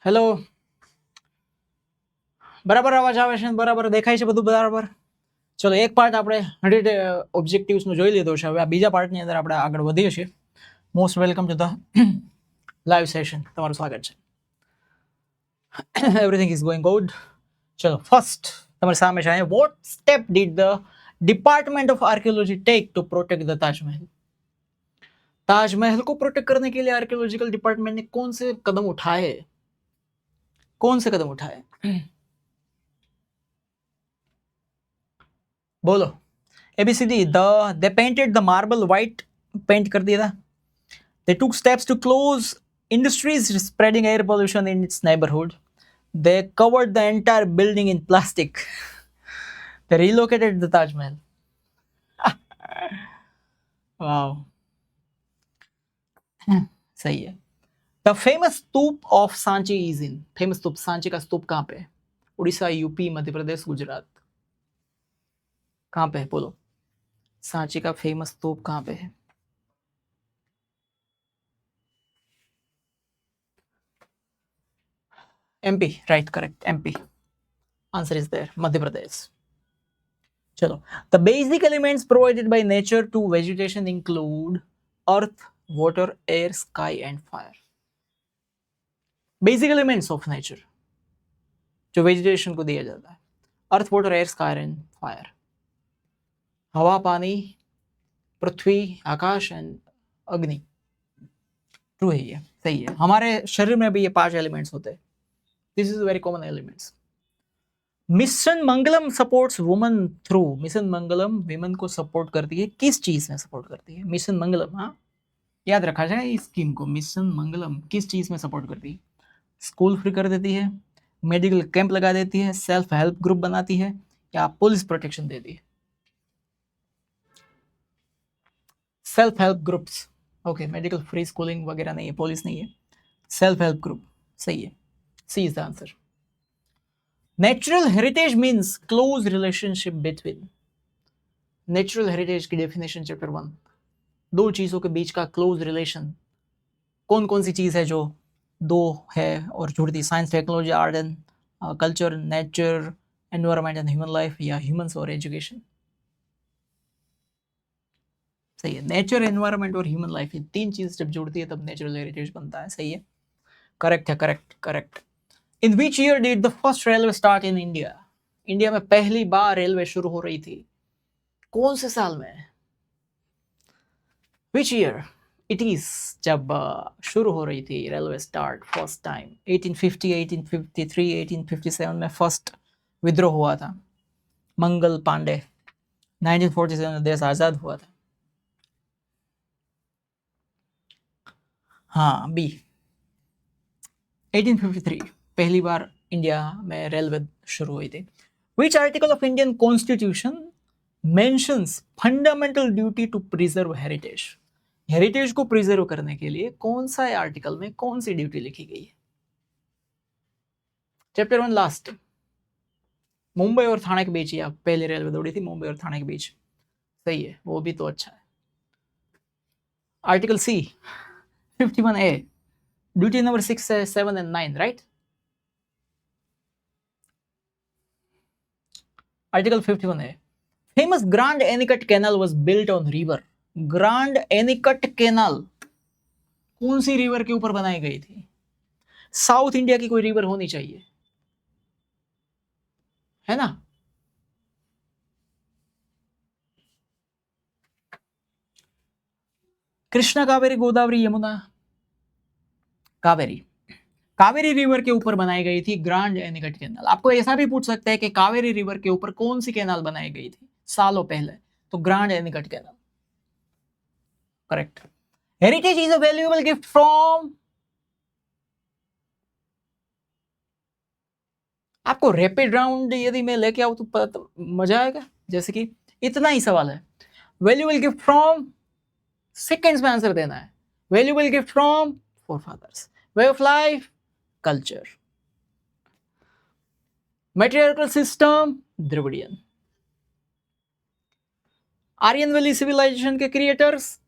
Hello, બરાબર અવાજ આવે છે ને બરાબર દેખાય છે બધું બરાબર? ચલો, એક પાર્ટ આપણે 100 ઓબ્જેક્ટિવ્સનો જોઈ લીધો છે. હવે આ બીજા પાર્ટની અંદર આપણે આગળ વધીએ છીએ. Most welcome to the live session. તમારું સ્વાગત છે. Everything is going good. ચલો, ફર્સ્ટ તમારી સામે છે અહીંયા, what step did the department of archaeology take to protect the Taj Mahal? Taj Mahal को प्रोटेक्ट करने के लिए आर्कियोलॉजिकल डिपार्टमेंट ने कौन से कदम उठाए? कौन से कदम उठाए? बोलो. ABCD. They painted the marble white. Paint कर दिया था. They took steps to close industries spreading air pollution in its neighborhood. They covered the entire building in plastic. They relocated the Taj Mahal. Wow. सही है. The famous stupa of Sanchi is in. Famous stupa, Sanchi का स्तूप कहाँ पे है? Orissa, UP, Madhya Pradesh, Gujarat. कहाँ पे है बोलो? सांची का फेमस स्तूप कहाँ पे है? MP, right, correct. MP. Answer is there. Madhya Pradesh. चलो. The basic elements provided by nature to vegetation include earth, water, air, sky and fire. Basic elements of nature जो vegetation को दिया जाता है. Earth, water, air, sky and fire. हवा, पानी, पृथ्वी, आकाश and अग्नि. True है ये, सही है. हमारे शरीर में भी ये 5 एलिमेंट्स होते हैं. This is very common elements. Mission Mangalam supports woman through. Mission Mangalam women को सपोर्ट करती है. किस चीज में सपोर्ट करती है मिशन मंगलम? हाँ, याद रखा जाए इस स्कीम को. मिशन मंगलम किस चीज में सपोर्ट करती है? स्कूल फ्री कर देती है, मेडिकल कैंप लगा देती है, सेल्फ हेल्प ग्रुप बनाती है, या पुलिस प्रोटेक्शन देती है? Self help groups. Okay, medical free schooling वगैरह नहीं है, पुलिस नहीं है, सेल्फ हेल्प ग्रुप. सही है. C is the answer. Natural heritage means close relationship between. Natural heritage की डेफिनेशन चैप्टर 1. दो चीजों के बीच का क्लोज रिलेशन. कौन कौन सी चीज है जो दो है और जुड़ती? Science, technology, art and culture, nature, environment and human life, या ह्यूमंस और एजुकेशन? सही है. नेचर, एनवायरमेंट और ह्यूमन लाइफ, ये 3 चीज जब जुड़ती है तब नेचुरल हेरिटेज बनता है. सही है. करेक्ट है. Correct correct. In which year did the first railway start in India? India में पहली बार रेलवे शुरू हो रही थी. कौन से साल में? Which year it is जब शुरू हो रही थी रेलवे स्टार्ट फर्स्ट टाइम? 1850, 1853, 1857 में फर्स्ट विद्रोह हुआ था. मंगल पांडे. 1947 में देश आजाद हुआ था. हाँ, बी. 1853 पहली बार इंडिया में रेलवे शुरू हुई थी. Which article of Indian Constitution mentions fundamental duty to preserve heritage? Heritage को प्रिजर्व करने के लिए कौन सा आर्टिकल में कौन सी ड्यूटी लिखी गई है? Chapter 1 last. मुंबई और थाने के बीच या पहले रेलवे दौड़ी थी मुंबई और थाने के बीच. सही है, वो भी तो अच्छा है. Article C 51A, duty number 6, 7 and 9, right? Article 51A. Famous Grand Anicut Canal was built on river. Grand Anicut Canal कौन सी रिवर के ऊपर बनाई गई थी? साउथ इंडिया की कोई रिवर होनी चाहिए, है ना? कृष्णा, कावेरी, गोदावरी, यमुना. कावेरी. कावेरी रिवर के ऊपर बनाई गई थी ग्रांड एनिकट कैनाल. आपको ऐसा भी पूछ सकते हैं कि कावेरी रिवर के ऊपर कौन सी कैनाल बनाई गई थी सालों पहले? तो grand anicut canal. Correct. Heritage is a valuable gift from. आपको रैपिड राउंड यदि मैं लेके आऊं तो मजा आएगा. जैसे कि इतना ही सवाल है. वैल्यूएबल गिफ्ट फ्रॉम, सेकेंड्स में आंसर देना है. Valuable gift from forefathers. Way of life, culture. Matriarchal system, Dravidian. Aryan valley civilisation के क्रिएटर्स,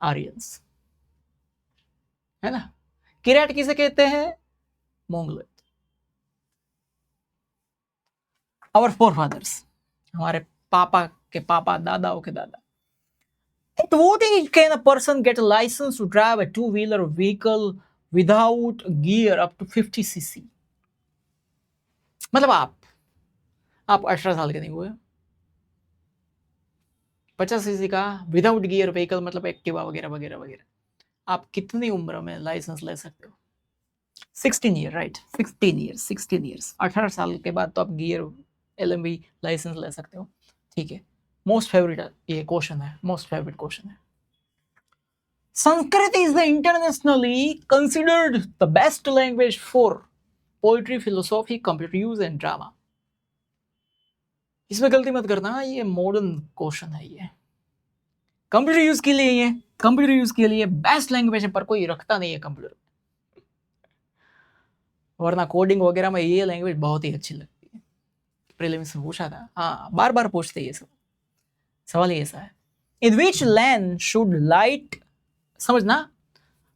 आर्यंस, है ना? किराट किसे कहते हैं? मोंगलोइड। आवर फोरफादर्स, हमारे पापा के पापा, दादाओं के दादा। At what age can a person get a license to drive a two-wheeler vehicle without gear up to 50 cc? मतलब आप 18 साल के नहीं हुए, 50 सीसी का विदाउट गियर व्हीकल मतलब एक्टिवा वगैरह वगैरह वगैरह, आप कितनी उम्र में लाइसेंस ले सकते हो? 16 ईयर, राइट, 16 ईयर्स, 18 साल के बाद तो आप गियर LMV लाइसेंस ले सकते हो। ठीक है, मोस्ट फेवरेट ये क्वेश्चन है, मोस्ट फेवरेट क्वेश्चन है। Sanskrit is the internationally considered the best language for poetry, philosophy, computer use and drama. इसमें गलती मत करना, ये मॉडर्न क्वेश्चन है। ये कंप्यूटर यूज के लिए, ये कंप्यूटर यूज के लिए बेस्ट लैंग्वेज है, पर कोई रखता नहीं है कंप्यूटर, वरना कोडिंग वगैरह में ये लैंग्वेज बहुत ही अच्छी लगती है। प्रीलिम्स में पूछा था, हाँ बार बार पूछते ये सब सवाल। ही ऐसा है, इन विच लेन शुड लाइट, समझना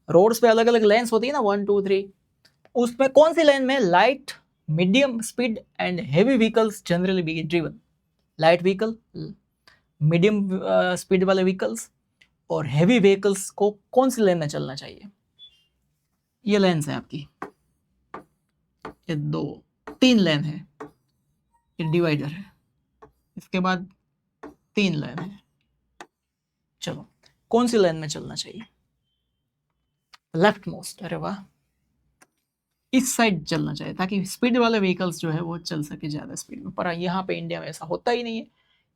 रोड्स पे अलग अलग लेन्स होती है ना, 1 2 3, उसमें कौन सी लेन में light, medium speed and heavy vehicles generally be driven? Light vehicle, medium speed वाले व्हीकल्स और हेवी व्हीकल्स को कौन सी लेन में चलना चाहिए? ये लेन्स है आपकी, ये 3 लेन है, ये डिवाइडर है, इसके बाद 3 लेन है। चलो कौन सी लेन में चलना चाहिए? लेफ्ट मोस्ट, अरे वाह, इस साइड चलना चाहिए ताकि स्पीड वाले व्हीकल्स जो है वो चल सके ज्यादा स्पीड में। पर यहाँ पे इंडिया में ऐसा होता ही नहीं है,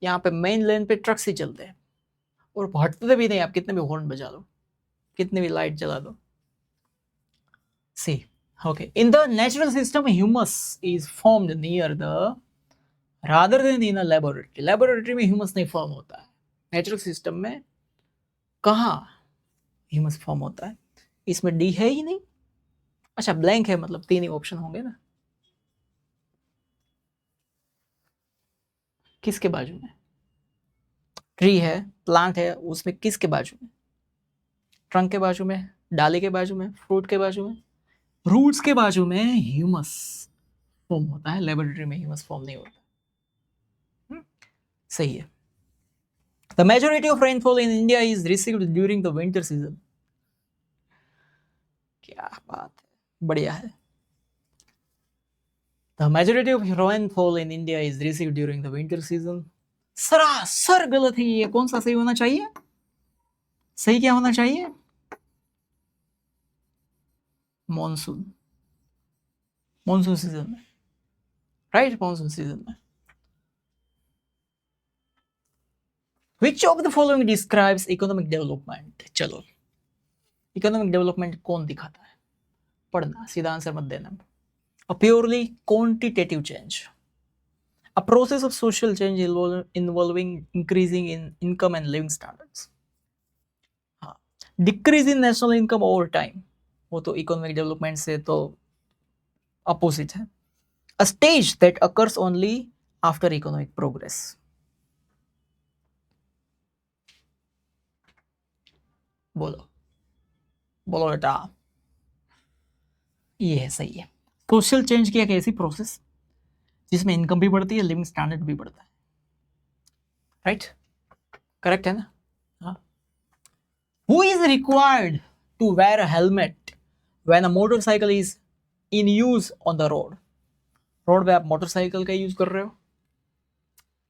यहाँ पे मेन लेन पे ट्रक्स ही चलते हैं और हटते भी नहीं, आप कितने भी हॉर्न बजा लो, कितनी भी लाइट जला दो। See okay, in the natural system humus is formed near the rather than in a laboratory. Laboratory में ह्यूमस नहीं फॉर्म होता है, नेचुरल सिस्टम में कहाँ ह्यूमस फॉर्म होता है? इसमें डी है ही नहीं। अच्छा ब्लैंक है, मतलब 3 ही ऑप्शन होंगे ना। किसके बाजू में? ट्री है, प्लांट है, उसमें किसके बाजू में? ट्रंक के बाजू में, डाली के बाजू में, फ्रूट के बाजू में, रूट्स के बाजू में ह्यूमस फॉर्म होता है, लेबोरेटरी में ह्यूमस फॉर्म नहीं होता। सही है। The majority of rainfall in India is received during the winter season. क्या बात है, बढ़िया है। The majority of rainfall in India is received during the winter season. सरासर गलत है ये, कौन सा सही होना चाहिए? सही क्या होना चाहिए? मॉनसून, मॉनसून सीजन में, राइट, मॉनसून सीजन में। Which of the following describes economic development? चलो इकोनॉमिक डेवलपमेंट कौन दिखाता है? पढ़ना, सीधा आंसर मत देना। A purely quantitative change, a process of social change involving increasing in income and living standards. हाँ, decrease in national income over time, वो तो इकोनॉमिक डेवलपमेंट से तो अपोजिट है। A stage that occurs only after economic progress. बोलो बोलो बेटा, ये है, सही है। सोशल चेंज की एक ऐसी प्रोसेस जिसमें इनकम भी बढ़ती है, लिविंग स्टैंडर्ड भी बढ़ता है, राइट, करेक्ट है ना? हाँ। Who is required to wear a helmet when a motorcycle is in use on the road? Road पे आप मोटरसाइकिल का यूज कर रहे हो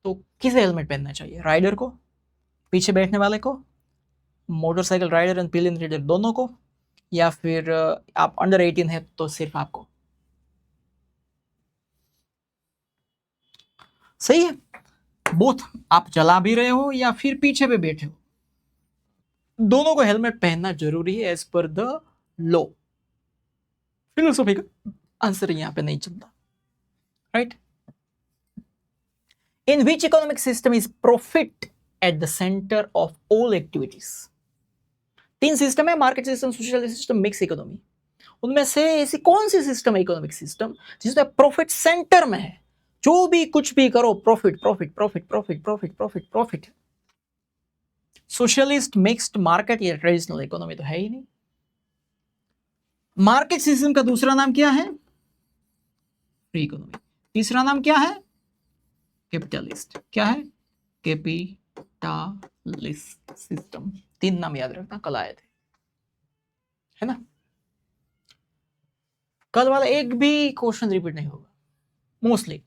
तो किसे हेलमेट पहनना चाहिए? राइडर को, पीछे बैठने वाले को, motorcycle rider and pillion rider दोनों को, या फिर आप अंडर 18 है तो सिर्फ आपको? सही है, बोथ, आप चला भी रहे हो या फिर पीछे पे बैठे हो, दोनों को हेलमेट पहनना जरूरी है एज पर द लॉ। फिलोसॉफी का आंसर यहां पे नहीं चलता, right. In which economic system is profit at the centre of all activities? 3 system है, market system, social system, mix economy. उनमें से ऐसी कौन सी सिस्टम है इकोनॉमिक सिस्टम जिसमें प्रॉफिट सेंटर में है? जो भी कुछ भी करो profit profit profit profit profit profit profit. Socialist, mixed, market या ट्रेडिशनल इकोनॉमी तो है ही नहीं। मार्केट सिस्टम का दूसरा नाम क्या है? Free economy. तीसरा नाम क्या है? कैपिटलिस्ट। क्या है? कैपिटालिस्ट सिस्टम। 3 नाम याद रखना, कल आए थे, है ना। कल वाला एक भी क्वेश्चन रिपीट नहीं होगा, मोस्टली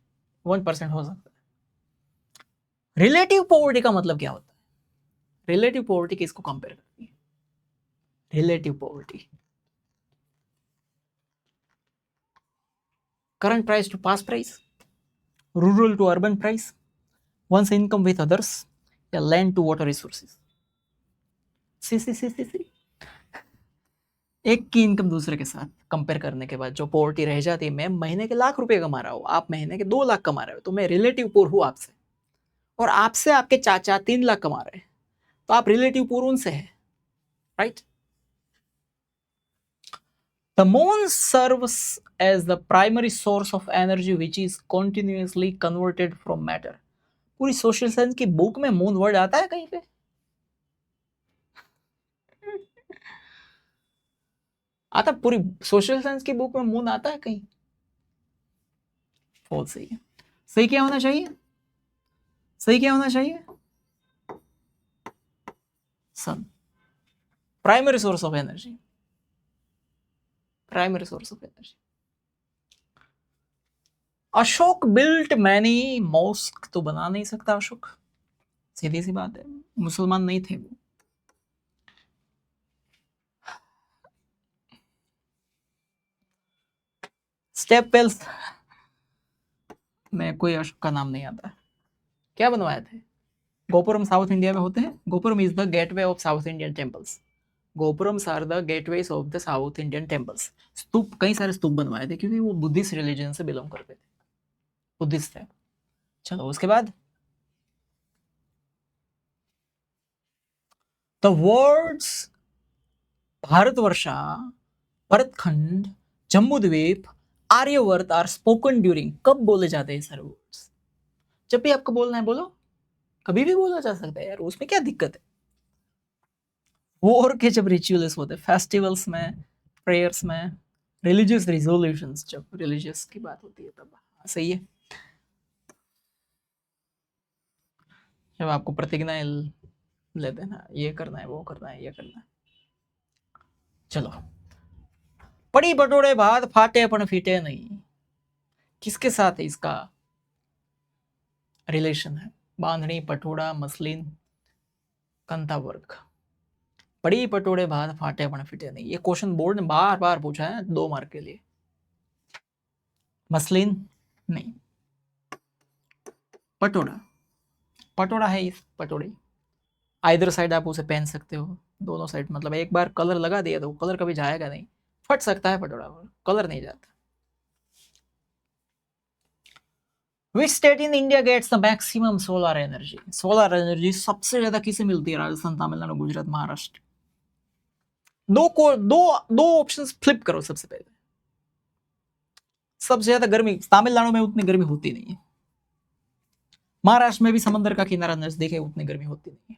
1% हो सकता है। रिलेटिव पॉवर्टी का मतलब क्या होता है? रिलेटिव पॉवर्टी किसको कंपेयर करती है? Relative poverty, current price to past price, rural to urban price, one's income with others, या land to water resources. C एक की इनकम दूसरे के साथ कंपेयर करने के बाद जो पॉवर्टी रह जाती है, मैं महीने के लाख रुपए कमा रहा हूं, आप महीने के 2 लाख कमा रहे हो, तो मैं रिलेटिव पुअर हूं आपसे, और आपसे आपके चाचा 3 लाख कमा रहे हैं, तो आप रिलेटिव पुअर उनसे है, right. The moon serves as the primary source of energy which is continuously converted from matter. पूरी सोशल साइंस की बुक में मून वर्ड आता है कहीं पे? आता? पूरी सोशल साइंस की बुक में मून आता है कहीं? बहुत सही है। सही क्या होना चाहिए? सही क्या होना चाहिए? Sun, primary source of energy, primary source of energy. Ashok built many mosque, तो बना नहीं सकता अशोक, सीधी सी बात है, मुसलमान नहीं थे वो। स्टेप वेल्स में कोई अशोक का नाम नहीं आता। क्या बनवाए थे? गोपुरम साउथ इंडिया में होते हैं। Gopuram is the gateway of south Indian temples. Gopurams are the gateways of the south Indian temples. Stupa, कई सारे स्तूप बनवाए थे क्योंकि वो बुद्धिस्ट रिलीजन से बिलोंग करते थे, बुद्धिस्ट थे। चलो उसके बाद, द वर्ड्स भारतवर्षा, भरतखंड, जम्मू द्वीप, आर्यवर्त आर स्पोकन ड्यूरिंग, कब बोले जाते हैं सारे वर्ड्स? जब भी आपको बोलना है बोलो, कभी भी बोला जा सकता है यार, उसमें क्या दिक्कत है। वॉर के जब रिचुअल्स होते हैं, फेस्टिवल्स में, प्रेयर्स में, रिलीजियस रिजोल्यूशंस, जब रिलीजियस की बात होती है तब। सही है। जब आपको प्रतिज्ञाएं लेते हैं ना, ये करना है, वो करना है, ये करना है। चलो, पड़ी बटोरे भात फाटे पण फीटे नहीं, किसके साथ है इसका रिलेशन है? बांधनी, पटोड़ा, मसलिन, कंता वर्क। पड़ी पटोड़े भात फाटे पण फीटे नहीं, ये क्वेश्चन बोर्ड ने बार बार पूछा है 2 मार्क के लिए। मसलिन नहीं, पटोड़ा, पटोड़ा है इस पटोड़ी। आइदर साइड आप उसे पहन सकते हो, दोनों साइड, मतलब एक बार कलर लगा दिया तो कलर कभी जाएगा नहीं, फट सकता है पटोड़ा, कलर नहीं जाता। Which state in India gets the maximum solar energy? Solar energy सबसे ज्यादा किसे मिलती है? राजस्थान, तमिलनाडु, गुजरात, महाराष्ट्र। दो ऑप्शंस फ्लिप करो। सबसे पहले, सबसे ज्यादा गर्मी तमिलनाडु में उतनी गर्मी होती नहीं है, महाराष्ट्र में भी समंदर का किनारा नजदीक है, उतनी गर्मी होती नहीं है।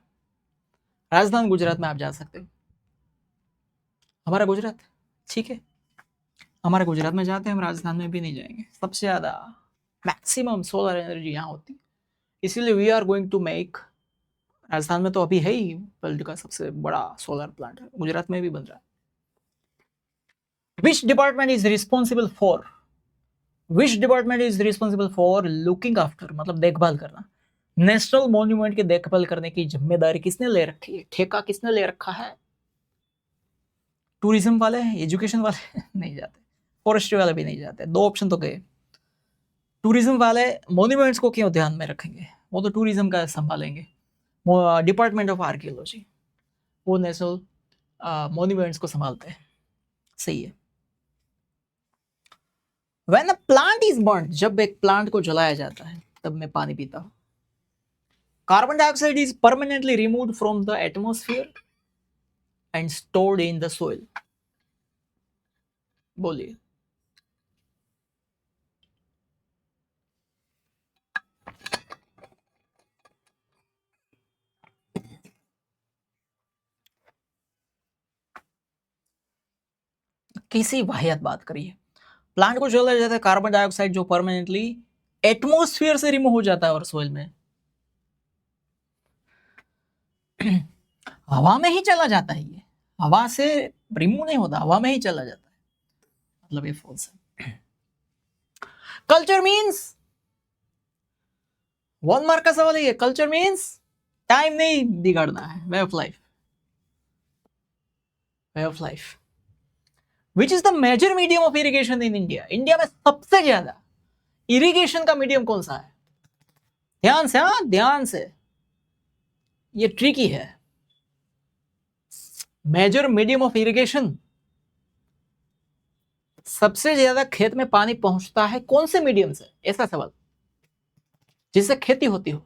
राजस्थान, गुजरात में आप जा सकते हो। हमारा गुजरात ठीक है, हमारे गुजरात में जाते हैं हम, राजस्थान में भी नहीं जाएंगे। सबसे ज्यादा मैक्सिमम सोलर एनर्जी यहाँ होती है, इसीलिए we are going to make, Rajasthan में तो अभी है ही वर्ल्ड का सबसे बड़ा सोलर प्लांट है, गुजरात में भी बन रहा है। Which department is responsible for, which department is responsible for looking after, मतलब देखभाल करना, नेशनल मॉन्यूमेंट की देखभाल करने की जिम्मेदारी किसने ले रखी है, ठेका किसने ले रखा है? टूरिज्म वाले, एजुकेशन वाले नहीं जाते, फॉरेस्ट्री वाले भी नहीं जाते। 2 ऑप्शन तो गए। टूरिज्म वाले मॉन्यूमेंट्स को क्यों ध्यान में रखेंगे, वो तो टूरिज्म का संभालेंगे। डिपार्टमेंट ऑफ आर्कियोलॉजी, वो नेशनल मॉन्यूमेंट्स को संभालते हैं। सही है। When a plant is burnt, जब एक प्लांट को जलाया जाता है तब मैं पानी पीता हूं। Carbon dioxide is permanently removed from the atmosphere and stored in the soil. बोलिए। किसी वाहियात बात करिए, प्लांट को चला जाता है कार्बन डाइऑक्साइड जो परमानेंटली एटमोस्फियर से रिमूव हो जाता है और सोइल में हवा में ही चला जाता है, ये हवा से रिमूव नहीं होता, हवा में ही चला जाता है, मतलब ये फॉल्स है। कल्चर मीन्स 1 मार्क का सवाल है, कल्चर मीन्स टाइम नहीं बिगाड़ना है, way of life, way of life. Which is the major medium of irrigation in India? India में सबसे ज्यादा इरिगेशन का मीडियम कौन सा है? ध्यान से, हाँ ध्यान से, ये ट्रिकी है। मेजर मीडियम ऑफ इरिगेशन, सबसे ज्यादा खेत में पानी पहुंचता है कौन से मीडियम से, ऐसा सवाल, जिससे खेती होती हो।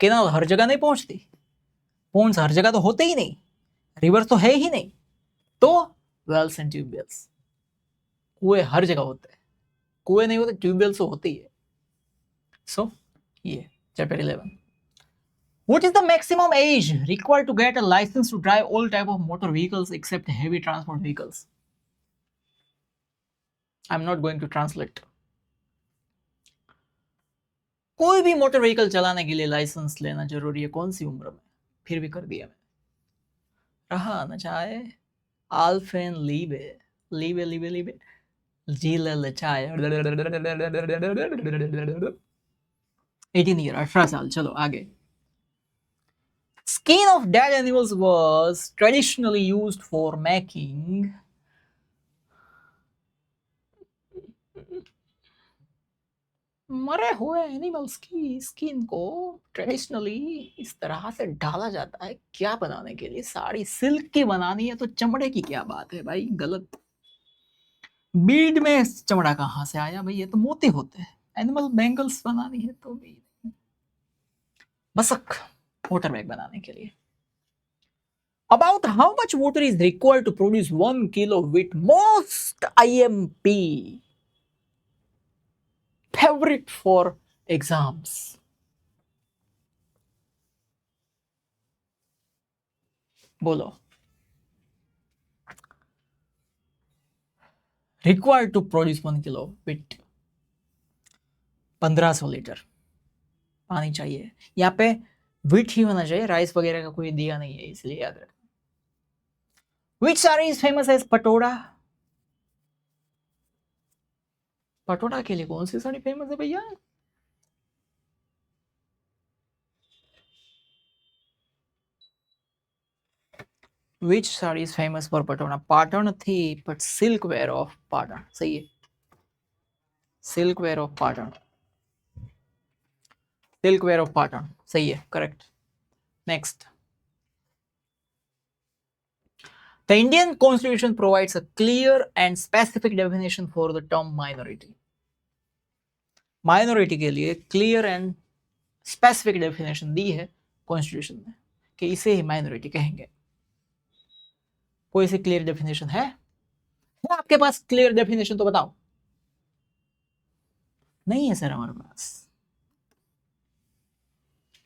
केनाल हर जगह नहीं पहुंचती, पोन्स हर जगह तो होते ही नहीं, रिवर तो है ही नहीं, तो वेल्स एंड ट्यूबवेल्स, कुएं हर जगह होते हैं, कुएं नहीं होते ट्यूबवेल्स तो होते ही है। सो ये chapter 11। What is the maximum age required to get a license to drive all type of motor vehicles except heavy transport vehicles? I'm not going to translate. कोई भी मोटर व्हीकल चलाने के लिए लाइसेंस लेना जरूरी है, कौन सी उम्र में? फिर भी कर दिया मैंने। रहा न चाहे आल्फेन लीबे लीबे लीबे लीबे जील चाहे 18 ईयर, 18 साल। चलो आगे। Skin of dead animals was traditionally used for making मरे हुए एनिमल्स की स्किन को ट्रेडिशनली इस तरह से डाला जाता है, क्या बनाने के लिए? साड़ी सिल्क की बनानी है तो चमड़े की क्या बात है भाई, गलत। बीड में चमड़ा कहाँ से आया भाई, ये तो मोती होते हैं। एनिमल बैंगल्स बनानी है तो भी मसक वाटर बैग बनाने के लिए। About how much water is required to produce 1 kilo wheat? Most IMP favorite for exams. बोलो। Required to produce 1 kilo wheat, 1500 litre पानी चाहिए। यहाँ पे व्हीट ही होना चाहिए, राइस वगैरह का कोई दिया नहीं है, इसलिए याद रखना। Which saree is famous as पटोड़ा? पटोड़ा के लिए कौन सी साड़ी फेमस है भैया? Which saree is famous for पटोड़ा? Patan थी, but silk wear of Patan, सही है। Silk ware of Patan, silk ware of Patan, सही है, correct. Next. The Indian Constitution provides a clear and specific definition for the term minority. Minority के लिए clear and specific definition दी है constitution में कि इसे ही माइनॉरिटी कहेंगे। कोई सी क्लियर डेफिनेशन है आपके पास? क्लियर डेफिनेशन तो बताओ। नहीं है सर हमारे पास,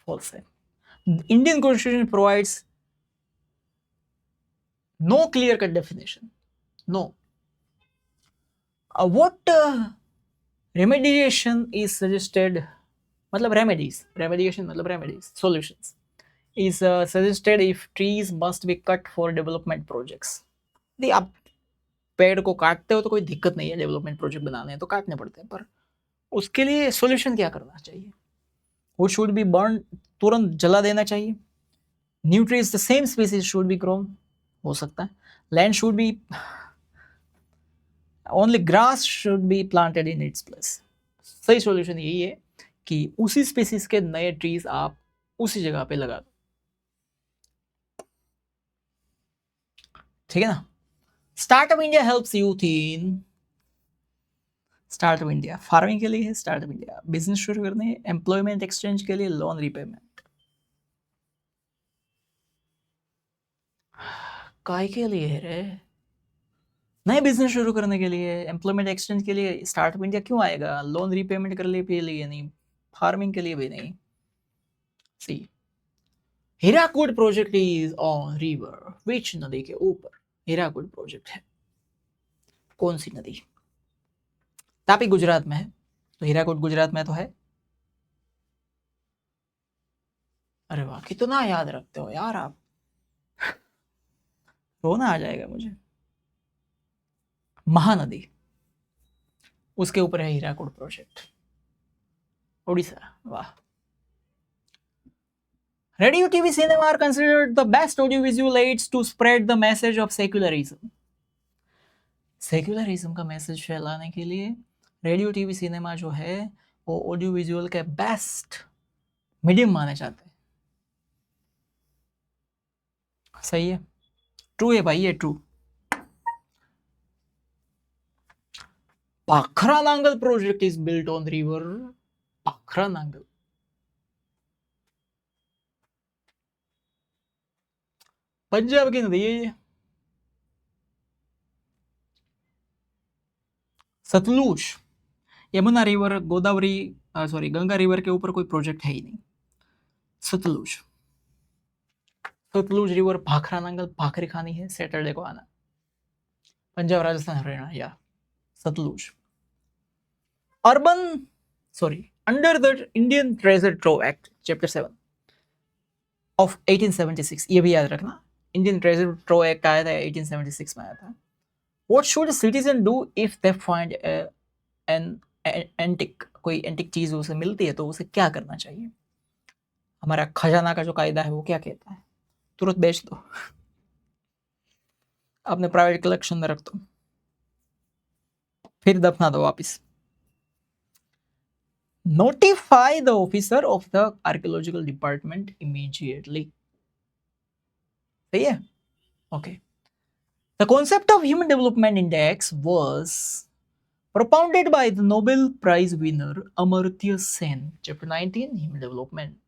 फॉल्स है। Indian constitution provides no clear cut definition, no. What remediation is suggested, मतलब remediation मतलब remedies, solutions is suggested if trees must be cut for development projects. यदि आप पेड़ को काटते हो तो कोई दिक्कत नहीं है, डेवलपमेंट प्रोजेक्ट बनाने हैं तो काटने पड़ते हैं, पर उसके लिए सॉल्यूशन क्या करना चाहिए? वो शुड बी बर्न, तुरंत जला देना चाहिए। New trees the same species should be grown, हो सकता है। Land should be, only grass should be planted in its place. सही सॉल्यूशन यही है कि उसी स्पीसीज के नए ट्रीज आप उसी जगह पे लगा दो, ठीक है ना। Startup India helps youth in, startup India farming के लिए है, स्टार्टअप इंडिया बिजनेस शुरू करने, एम्प्लॉयमेंट एक्सचेंज के लिए, लोन रिपेमेंट। काय के लिए है रे? नए बिजनेस शुरू करने के लिए, एम्प्लॉयमेंट एक्सचेंज के लिए स्टार्टअप इंडिया क्यों आएगा? लोन रीपेमेंट करने के लिए नहीं, फार्मिंग के लिए भी नहीं। See Hirakud project is on river, which नदी के ऊपर हीराकुड प्रोजेक्ट है? कौन सी नदी? तापी गुजरात में है, तो हीराकुड गुजरात में तो है। अरे वाह, कितना याद रखते हो यार आप, रोना आ जाएगा मुझे। महानदी, उसके ऊपर है हीराकुड प्रोजेक्ट, उड़ीसा। वाह। Radio TV cinema are considered the best audiovisual aids to spread the message of secularism. Secularism का मैसेज फैलाने के लिए रेडियो टीवी सिनेमा जो है वो ऑडियो विजुअल के बेस्ट मीडियम माने जाते हैं। सही है, ट्रू है भाई, ये true. Bhakra Nangal project is built on river Bhakra Nangal. Punjab की नदी है ये, Sutlej. Yamuna river, Godavari, sorry Ganga river के ऊपर कोई प्रोजेक्ट है ही नहीं। सतलुज, सतलुज रिवर, भाखरा नांगल, भाखरी खानी है, सैटरडे को आना। पंजाब, राजस्थान, हरियाणा, या Sutlej. Urban, sorry, under the Indian treasure trove act chapter 7 of 1876, ये भी याद रखना, इंडियन ट्रेजर ट्रोव एक्ट आया था 1876 में आया था। What should citizen do if they find an antique, कोई एंटिक चीज उसे मिलती है तो उसे क्या करना चाहिए? हमारा खजाना का जो कायदा है वो क्या कहता है? तुरंत बेच दो, अपने प्राइवेट कलेक्शन में रख दो, फिर दफना दो वापिस। Notify the officer of the archaeological department immediately. सही है? Okay. The concept of Human Development Index was propounded by the Nobel Prize winner Amartya Sen, Chapter 19, Human Development.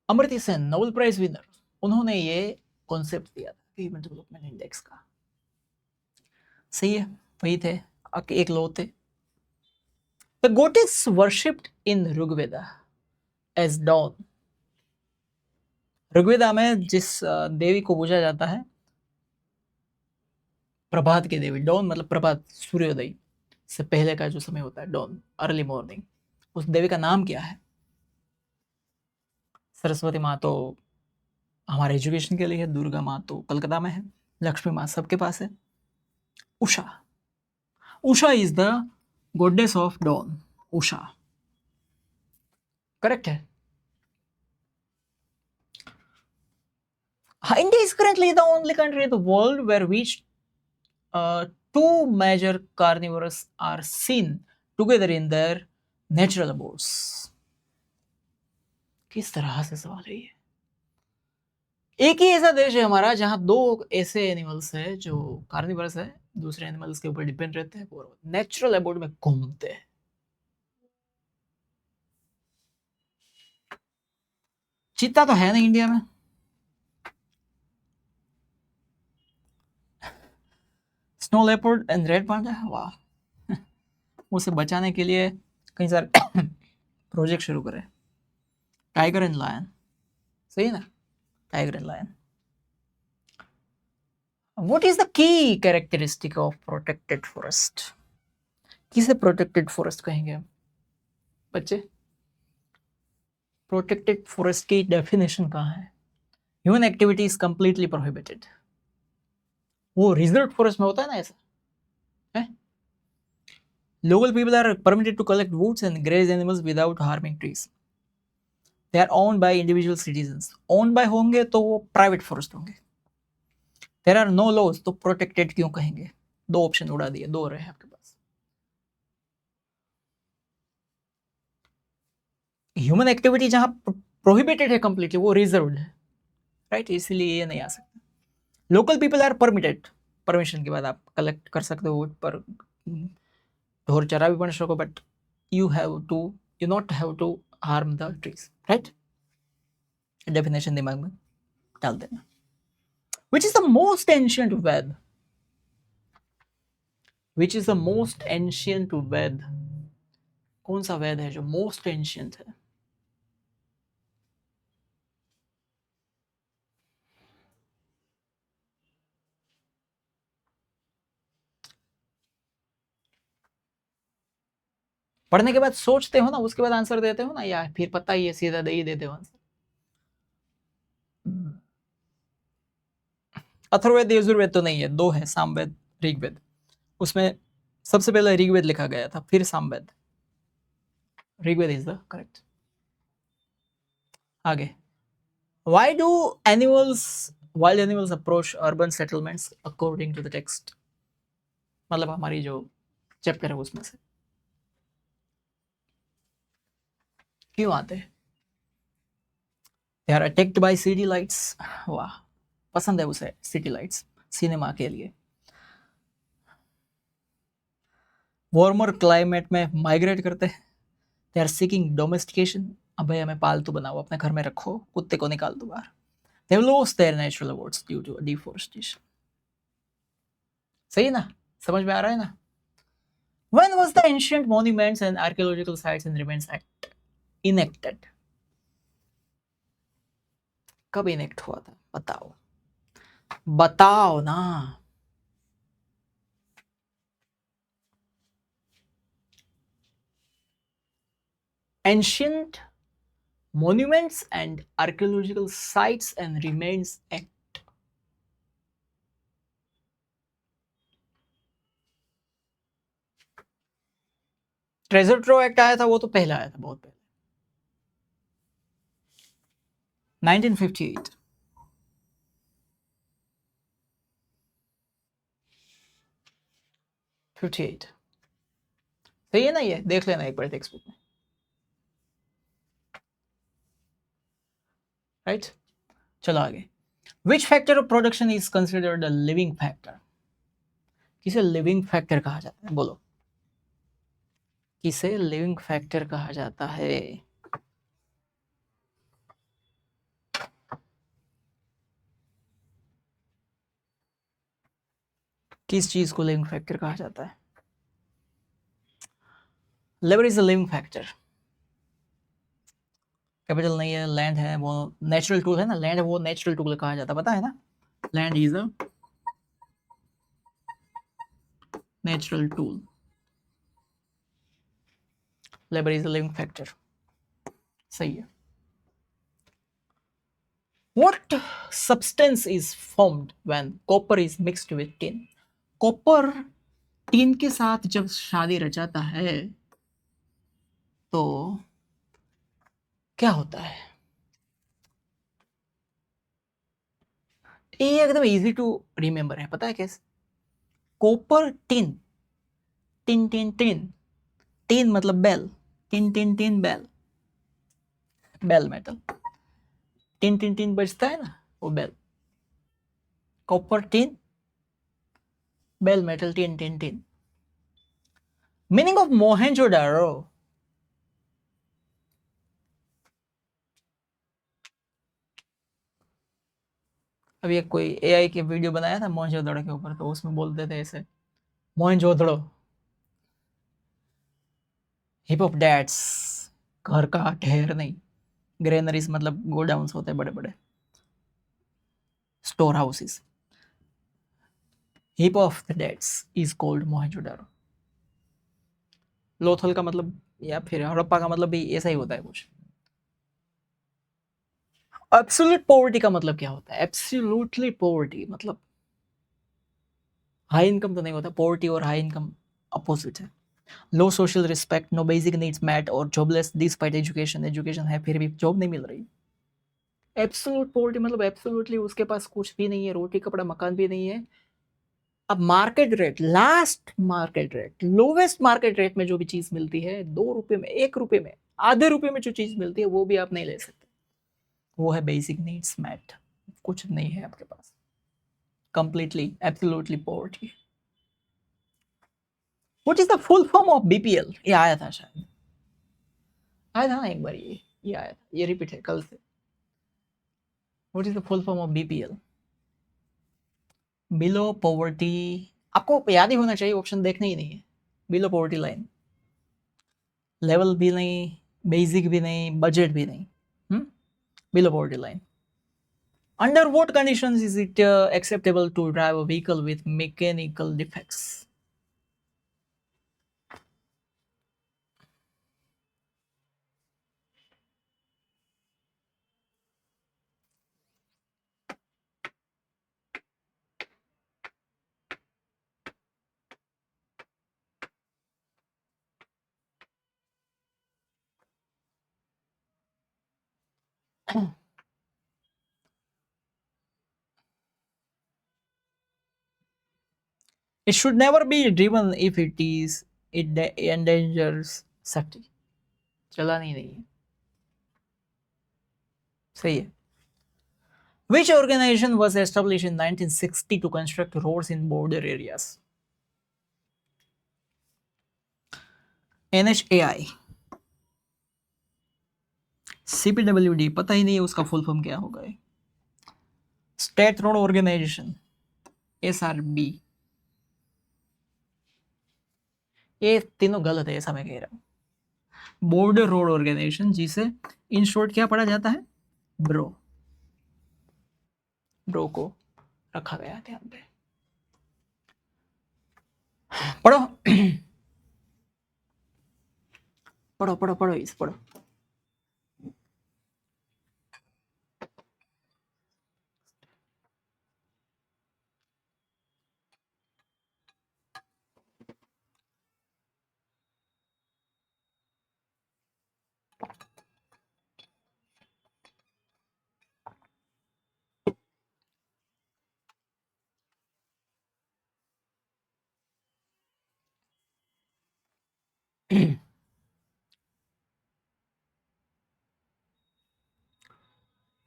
Amartya Sen, Nobel prize winner, उन्होंने ये कॉन्सेप्ट दिया था human development index का। सही है, वही थे, एक लो थे। The goddess worshipped in Rigveda as dawn. Rigveda में जिस देवी को पूजा जाता है, प्रभात की देवी, डॉन मतलब प्रभात, सूर्योदय से पहले का जो समय होता है, डॉन, अर्ली मॉर्निंग, उस देवी का नाम क्या है? सरस्वती माँ तो हमारे एजुकेशन के लिए है, दुर्गा माँ तो कलकत्ता में है, लक्ष्मी माँ सबके पास है। Usha, Usha is the goddess of dawn, Usha correct है। India is currently the only country in the world where which two major carnivores are seen together in their natural abodes. किस तरह से सवाल है ये? एक ही ऐसा देश है हमारा जहां दो ऐसे एनिमल्स है जो कार्निवरस है, दूसरे एनिमल्स के ऊपर डिपेंड रहते हैं और नेचुरल अबोर्ड में घूमते हैं। चीता तो है नहीं इंडिया में। Snow leopard and red panda, वाह। उसे बचाने के लिए कई सारे प्रोजेक्ट शुरू करे। टाइगर एंड लायन, सही है ना, tiger and lion. What is the key characteristic of protected forest? किसे protected forest कहेंगे हम बच्चे? Protected forest की definition कहाँ है? Human activity is completely prohibited. वो reserved forest में होता है ना ऐसा, है? Local people are permitted to collect woods and graze animals without harming trees. They are owned by individual citizens. Owned by होंगे तो वो private forest होंगे. There are no laws, तो protected क्यों कहेंगे? दो ऑप्शन उड़ा दिए, दो रहे आपके पास। ह्यूमन एक्टिविटी जहां प्रोहिबिटेड है कंप्लीटली, वो रिजर्व्ड है, राइट, इसलिए ये नहीं आ सकता। Local people are permitted, permission के बाद आप कलेक्ट कर सकते हो, पर ढोर चरा भी बन सको, but you have to, you not have to harm the trees, right. Definition दिमाग में डाल देना। Which is the most ancient Veda? Which is the most ancient Veda? कौन सा वेद है जो मोस्ट एंशियंट है? पढ़ने के बाद सोचते हो ना, उसके बाद आंसर देते हो ना, या फिर पता ही है सीधा दे ही देते हो आंसर? अथर्ववेद यजुर्वेद तो नहीं है, दो है, सामवेद ऋग्वेद। उसमें सबसे पहले ऋग्वेद लिखा गया था, फिर Samaveda. Rigveda is the correct. आगे, why do animals wild animals approach urban settlements according to the text? मतलब हमारी जो चैप्टर है उसमें से क्यों आते हैं? They are attacked by city lights. वाह, पसंद है उसे सिटी लाइट्स सिनेमा के लिए। वार्मर क्लाइमेट में माइग्रेट करते हैं। They are seeking domestication. अब भाई हमें पालतू बनाओ, अपने घर में रखो, कुत्ते को निकाल दो बाहर। They have lost their natural awards due to deforestation. सही है ना, समझ में आ रहा है ना? When was the Ancient Monuments and Archaeological Sites and Remains Act enacted? कब इनेक्ट हुआ था बताओ, बताओ ना। Ancient Monuments and Archaeological Sites and Remains Act। Treasure trove act आया था, वो तो पहले आया था, बहुत पहले, 1958। 58 सही है ना, ये देख लेना एक बार टेक्स्ट बुक में, राइट। चलो आगे, which factor of production is considered a living factor? किसे लिविंग फैक्टर कहा जाता है, बोलो, किसे लिविंग फैक्टर कहा जाता है? किस चीज को लिविंग फैक्टर कहा जाता है? Labour is a living factor. Capital नहीं है, लैंड है, वो नेचुरल टूल है ना, लैंड है वो नेचुरल टूल कहा जाता है, पता है ना? Land is a natural tool, labour is a living factor. सही है। What substance is formed when copper is mixed with tin? Copper tin के साथ जब शादी रचाता है तो क्या होता है? ये एकदम इजी टू रिमेम्बर है, पता है कैसे? कॉपर टिन, टिन टिन टिन, टिन मतलब बेल, टिन टिन टिन बेल, बेल मेटल, टिन टिन टिन बजता है ना, वो bell. Copper tin, bell metal, टिन टिन टिन। Meaning of Mohenjodaro. अभी एक कोई एआई की वीडियो बनाया था मोहेंजोदारो के ऊपर, तो उसमें बोलते थे ऐसे, मोहेंजोदड़ो, हिप ऑफ डैट्स, घर का ढेर नहीं, ग्रेनरीज मतलब गोडाउन्स होते हैं बड़े बड़े, store houses. Hip of the that's is called Mohenjo-daro. Lothal का मतलब या फिर हड़प्पा का मतलब भी ऐसा ही होता है कुछ। एब्सोल्यूट पॉवर्टी का मतलब क्या होता है? एब्सोल्युटली पॉवर्टी मतलब हाई इनकम तो नहीं होता, पॉवर्टी और हाई इनकम अपोजिट है। Low social respect, no basic needs met और जॉबलेस डिस्पाइट एजुकेशन, एजुकेशन है फिर भी जॉब नहीं मिल रही। एब्सोल्यूट पॉवर्टी मतलब एब्सोल्युटली उसके पास कुछ भी नहीं है, रोटी कपड़ा मकान भी नहीं है। अब market rate, last market rate, lowest market rate में जो भी चीज मिलती है, 2 रुपए में, 1 रुपए में, आधे रुपए में जो चीज मिलती है वो भी आप नहीं ले सकते। वो है बेसिक नीड्स मेट, कुछ नहीं है आपके पास, completely absolutely poverty. What is the full form of BPL? ये आया था शायद, आया था ना एक बार, ये आया था, ये रिपीट है कल से। What is the full form of BPL? Below poverty, आपको याद ही होना चाहिए, ऑप्शन देखने ही नहीं है। बिलो पॉवर्टी लाइन, लेवल भी नहीं, बेसिक भी नहीं, बजट भी नहीं, below poverty line. Under what conditions is it acceptable to drive a vehicle with mechanical defects? It should never be driven if it endangers safety. चलानी नहीं है. सही है. Which organization was established in 1960 to construct roads in border areas? NHAI. CPWD पता ही नहीं है उसका full form क्या होगा. State road organization SRB. ये तीनों गलत है ऐसा मैं कह रहा हूँ. बॉर्डर रोड ऑर्गेनाइजेशन जिसे इन शॉर्ट क्या पढ़ा जाता है, ब्रो को रखा गया ध्यान पे. पढ़ो पढ़ो पढ़ो पढ़ो इस पढ़ो.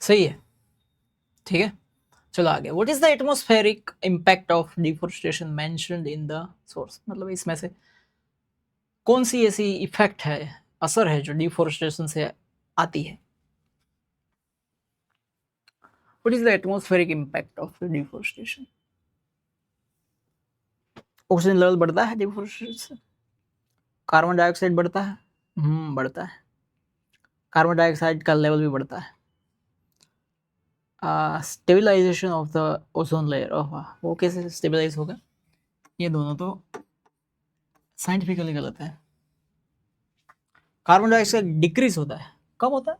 सही है. ठीक है, चलो आगे. What is the atmospheric impact of deforestation mentioned in the source. मतलब इसमें से कौन सी ऐसी इफेक्ट है, असर है जो डिफोरेस्टेशन से आती है. What is the atmospheric impact of deforestation. Oxygen level बढ़ता है डिफोरेस्टेशन से. कार्बन डाइऑक्साइड बढ़ता है. बढ़ता है. कार्बन डाइऑक्साइड का लेवल भी बढ़ता है. Stabilization of the ozone layer. वो कैसे स्टेबलाइज होगा. ये दोनों तो साइंटिफिकली गलत है. कार्बन डाइऑक्साइड डिक्रीज होता है, कम होता है.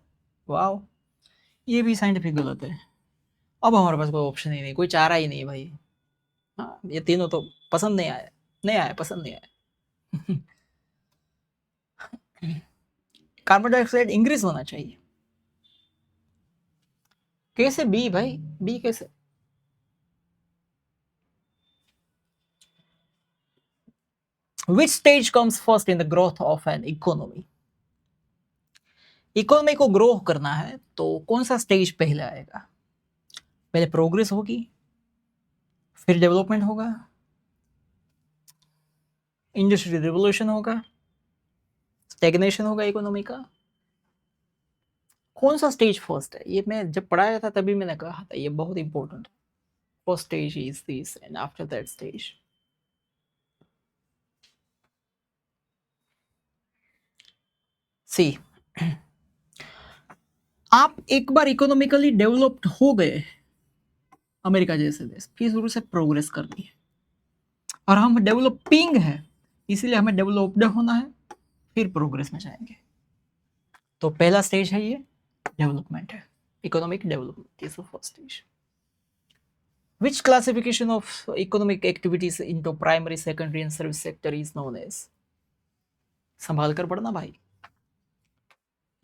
वाह, ये भी साइंटिफिक गलत है. अब हमारे पास कोई ऑप्शन ही नहीं, कोई चारा ही नहीं भाई. हाँ, ये तीनों तो पसंद नहीं आए, पसंद नहीं आए. कार्बन डाइऑक्साइड इंक्रीज होना चाहिए. कैसे बी भाई, बी कैसे. Which stage comes first in the growth of an economy? Economy को ग्रो करना है तो कौन सा स्टेज पहले आएगा. पहले प्रोग्रेस होगी, फिर डेवलपमेंट होगा, इंडस्ट्रियल रिवोल्यूशन होगा, स्टैग्नेशन होगा इकोनॉमी का. कौन सा स्टेज फर्स्ट है. ये मैं जब पढ़ाया था तभी मैंने कहा था ये बहुत इंपॉर्टेंट है. First stage is this and after that stage. See, आप एक बार इकोनॉमिकली डेवलप्ड हो गए, अमेरिका जैसे देश, फिर शुरू से प्रोग्रेस करनी है. और हम डेवलपिंग है, इसीलिए हमें डेवलप्ड होना है, फिर प्रोग्रेस में जाएंगे. तो पहला स्टेज है ये डेवलपमेंट है, economic development is the first stage. Which classification of economic activities into primary, secondary and service sector is known as. संभाल कर पढ़ना भाई.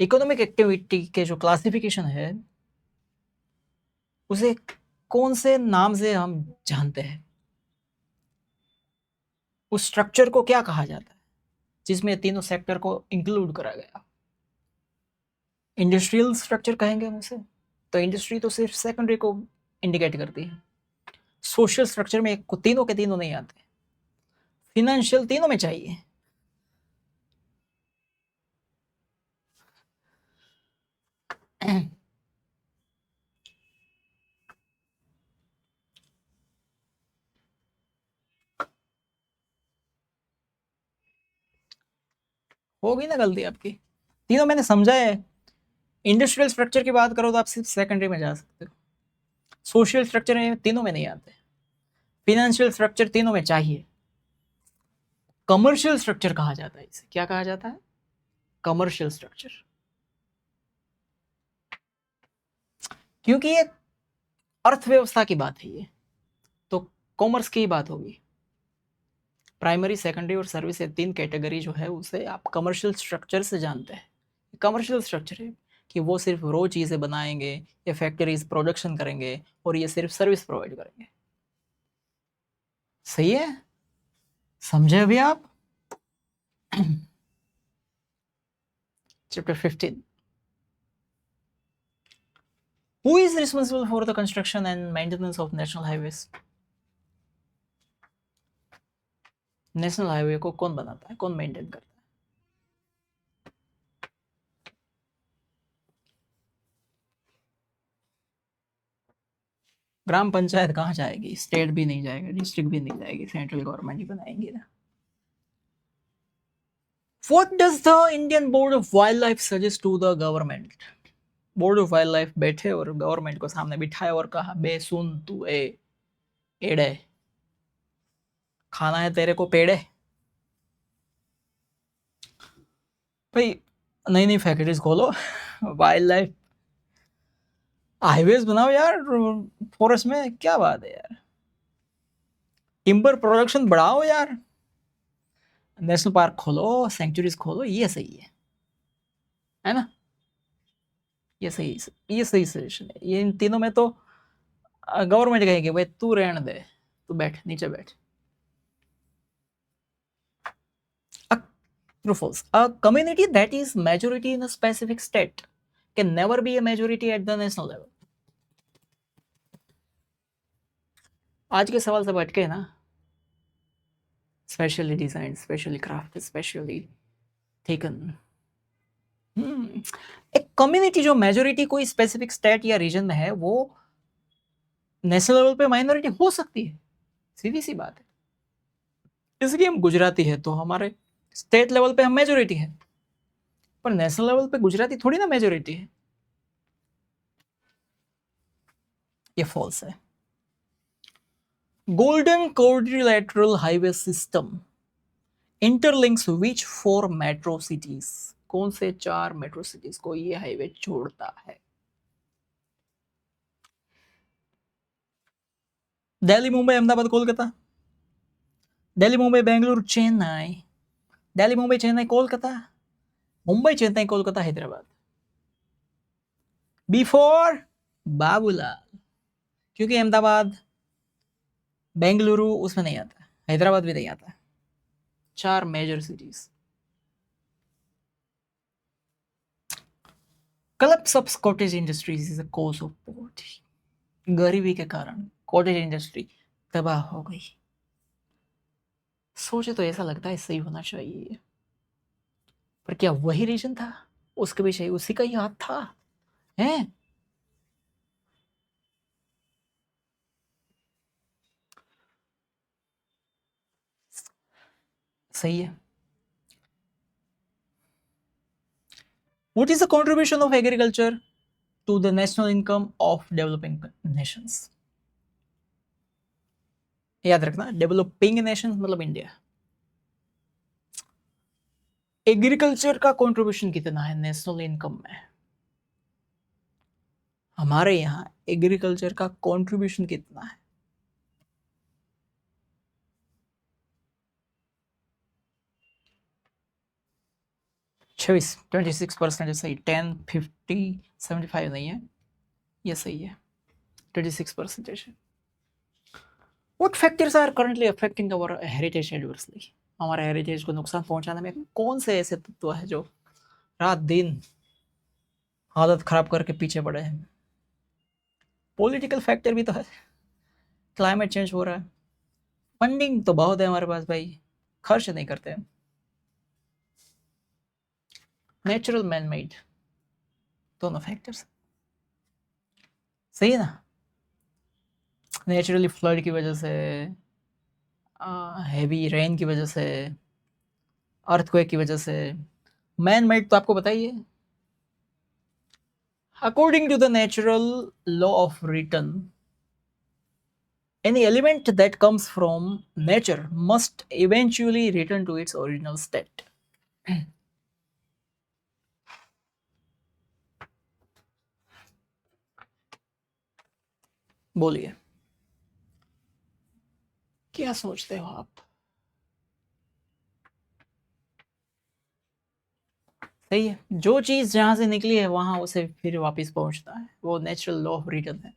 इकोनॉमिक एक्टिविटी के जो क्लासिफिकेशन है उसे कौन से नाम से हम जानते हैं. उस स्ट्रक्चर को क्या कहा जाता है जिसमें तीनों सेक्टर को इंक्लूड करा गया. इंडस्ट्रियल स्ट्रक्चर कहेंगे हम उसे. तो इंडस्ट्री तो सिर्फ सेकेंडरी को इंडिकेट करती है. सोशल स्ट्रक्चर में तीनों के तीनों नहीं आते. फिनेंशियल तीनों में चाहिए. होगी ना गलती आपकी. तीनों मैंने समझा है. इंडस्ट्रियल स्ट्रक्चर की बात करो तो आप सिर्फ सेकेंडरी में जा सकते हो. सोशल स्ट्रक्चर में तीनों में नहीं आते. फिनेंशियल स्ट्रक्चर तीनों में चाहिए. कमर्शियल स्ट्रक्चर कहा जाता है इसे. क्या कहा जाता है. Commercial structure. क्योंकि ये अर्थव्यवस्था की बात है, ये तो कॉमर्स की बात होगी. प्राइमरी, सेकेंडरी और सर्विस, ये तीन कैटेगरी जो है उसे आप कमर्शियल स्ट्रक्चर से जानते हैं. कमर्शियल स्ट्रक्चर है कि वो सिर्फ रो चीज़ें बनाएंगे या फैक्ट्रीज प्रोडक्शन करेंगे और ये सिर्फ सर्विस प्रोवाइड करेंगे. सही है. समझे अभी आप? Chapter 15. Who is responsible for the construction and maintenance of national highways? National highway को कौन बनाता है, कौन मेंटेन करता है? ग्राम पंचायत कहाँ जाएगी? स्टेट भी नहीं जाएगा, डिस्ट्रिक्ट भी नहीं जाएगी, सेंट्रल गवर्नमेंट ही बनाएंगे ना. What does the Indian Board of Wildlife suggest to the government? Board of wild life बैठे और गवर्नमेंट को सामने बिठाए और कहा, बे सुन तू एड़े, खाना है तेरे को पेड़े. भाई नई नई फैक्ट्रीज खोलो, वाइल्ड लाइफ हाईवेज बनाओ यार, फॉरेस्ट में क्या बात है यार, टिम्बर प्रोडक्शन बढ़ाओ यार, नेशनल पार्क खोलो, सेंचुरीज खोलो, ये सही है ना? ये सही सजेशन है. ये इन तीनों में तो गवर्नमेंट कहेगी भाई तू रहने दे, तू बैठ नीचे बैठ. True false. A community that is majority in a specific state can never be a majority at the national level. आज के सवाल सब अटके ना. Specially designed, specially crafted, specially taken. एक कम्युनिटी जो मेजोरिटी कोई स्पेसिफिक स्टेट या रीजन में है, वो नेशनल लेवल पे माइनॉरिटी हो सकती है, सीधी सी बात है. इसलिए हम गुजराती है तो हमारे स्टेट लेवल पे हम मेजोरिटी है, पर नेशनल लेवल पे गुजराती थोड़ी ना मेजोरिटी है. ये फॉल्स है. गोल्डन क्वाड्रिलेटरल हाईवे सिस्टम इंटरलिंक्स विच 4 मेट्रो सिटीज? कौन से 4 मेट्रो सिटीज को ये हाईवे जोड़ता है? दिल्ली, मुंबई, अहमदाबाद, कोलकाता. दिल्ली, मुंबई, बेंगलुरु, चेन्नई. दिल्ली, मुंबई, चेन्नई, कोलकाता. मुंबई, चेन्नई, कोलकाता, हैदराबाद. बिफोर बाबूलाल, क्योंकि अहमदाबाद, बेंगलुरु उसमें नहीं आता, हैदराबाद भी नहीं आता. 4 major cities. collapse of cottage industries is a cause of poverty. गरीबी के कारण कॉटेज इंडस्ट्री तबाह हो गई. सोचे तो ऐसा लगता है सही होना चाहिए, पर क्या वही रीजन था? उसके पीछे उसी का ही हाथ था हैं? सही है. What is the contribution of agriculture to the national income of developing nations? याद रखना, डेवलपिंग नेशन मतलब इंडिया. एग्रीकल्चर का कंट्रीब्यूशन कितना है नेशनल इनकम में? हमारे यहाँ एग्रीकल्चर का कंट्रीब्यूशन कितना है? 26% सही. 10, 50, 75 नहीं है, ये सही है. 26% है. What factors are currently affecting our heritage adversely? हमारे हेरिटेज को नुकसान पहुंचाने में कौन से ऐसे तत्व है जो रात दिन हालत खराब करके पीछे पड़े हैं? पॉलिटिकल फैक्टर भी तो है. क्लाइमेट चेंज हो रहा है, फंडिंग तो बहुत है हमारे पास भाई, खर्च नहीं करते हैं. नेचुरल मैन मेड, दोनों फैक्टर्स सही है ना. नेचुरली फ्लड की वजह से, हैवी रेन की वजह से, अर्थक्वेक की वजह से. मैन मेड तो आपको बताइए. According to the natural law of return, any element that comes from nature must eventually return to its original state. बोलिए, क्या सोचते हो आप? सही है. जो चीज जहां से निकली है वहां उसे फिर वापस पहुंचता है, वो नेचुरल लॉ ऑफ रिटर्न है.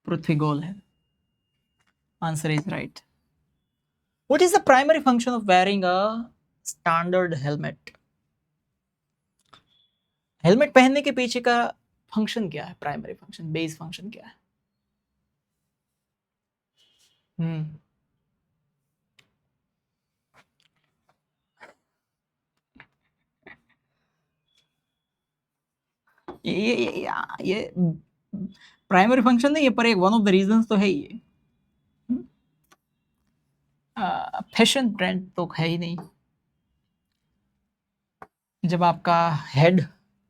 पृथ्वी गोल है. Answer is right. What is the primary function of wearing a standard helmet? Helmet पहनने के पीछे का फंक्शन क्या है? प्राइमरी फंक्शन, बेस फंक्शन क्या है? ये प्राइमरी फंक्शन नहीं है, पर एक वन ऑफ द रीजंस तो है ही। फैशन ट्रेंड तो है ही नहीं। जब आपका हेड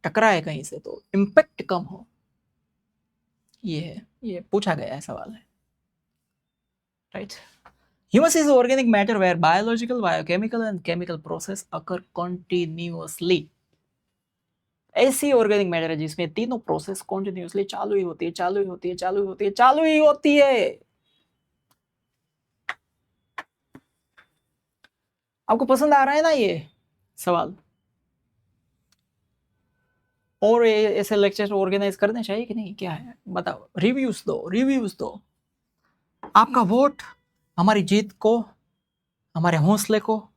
टकराए कहीं से तो इम्पैक्ट कम हो, ये है, ये पूछा गया है सवाल है, right? Humus is organic matter where biological, biochemical and chemical process occur continuously. ऐसी ऑर्गेनिक मैटर है जिसमें तीनों प्रोसेस कॉन्टिन्यूसली चालू ही होती है, चालू ही होती है, चालू ही होती है, चालू ही होती है। आपको पसंद आ रहा है ना ये सवाल? और ऐसे लेक्चर ऑर्गेनाइज करने चाहिए कि नहीं? क्या है बताओ, रिव्यूज दो, रिव्यूज दो। आपका वोट हमारी जीत को, हमारे हौसले को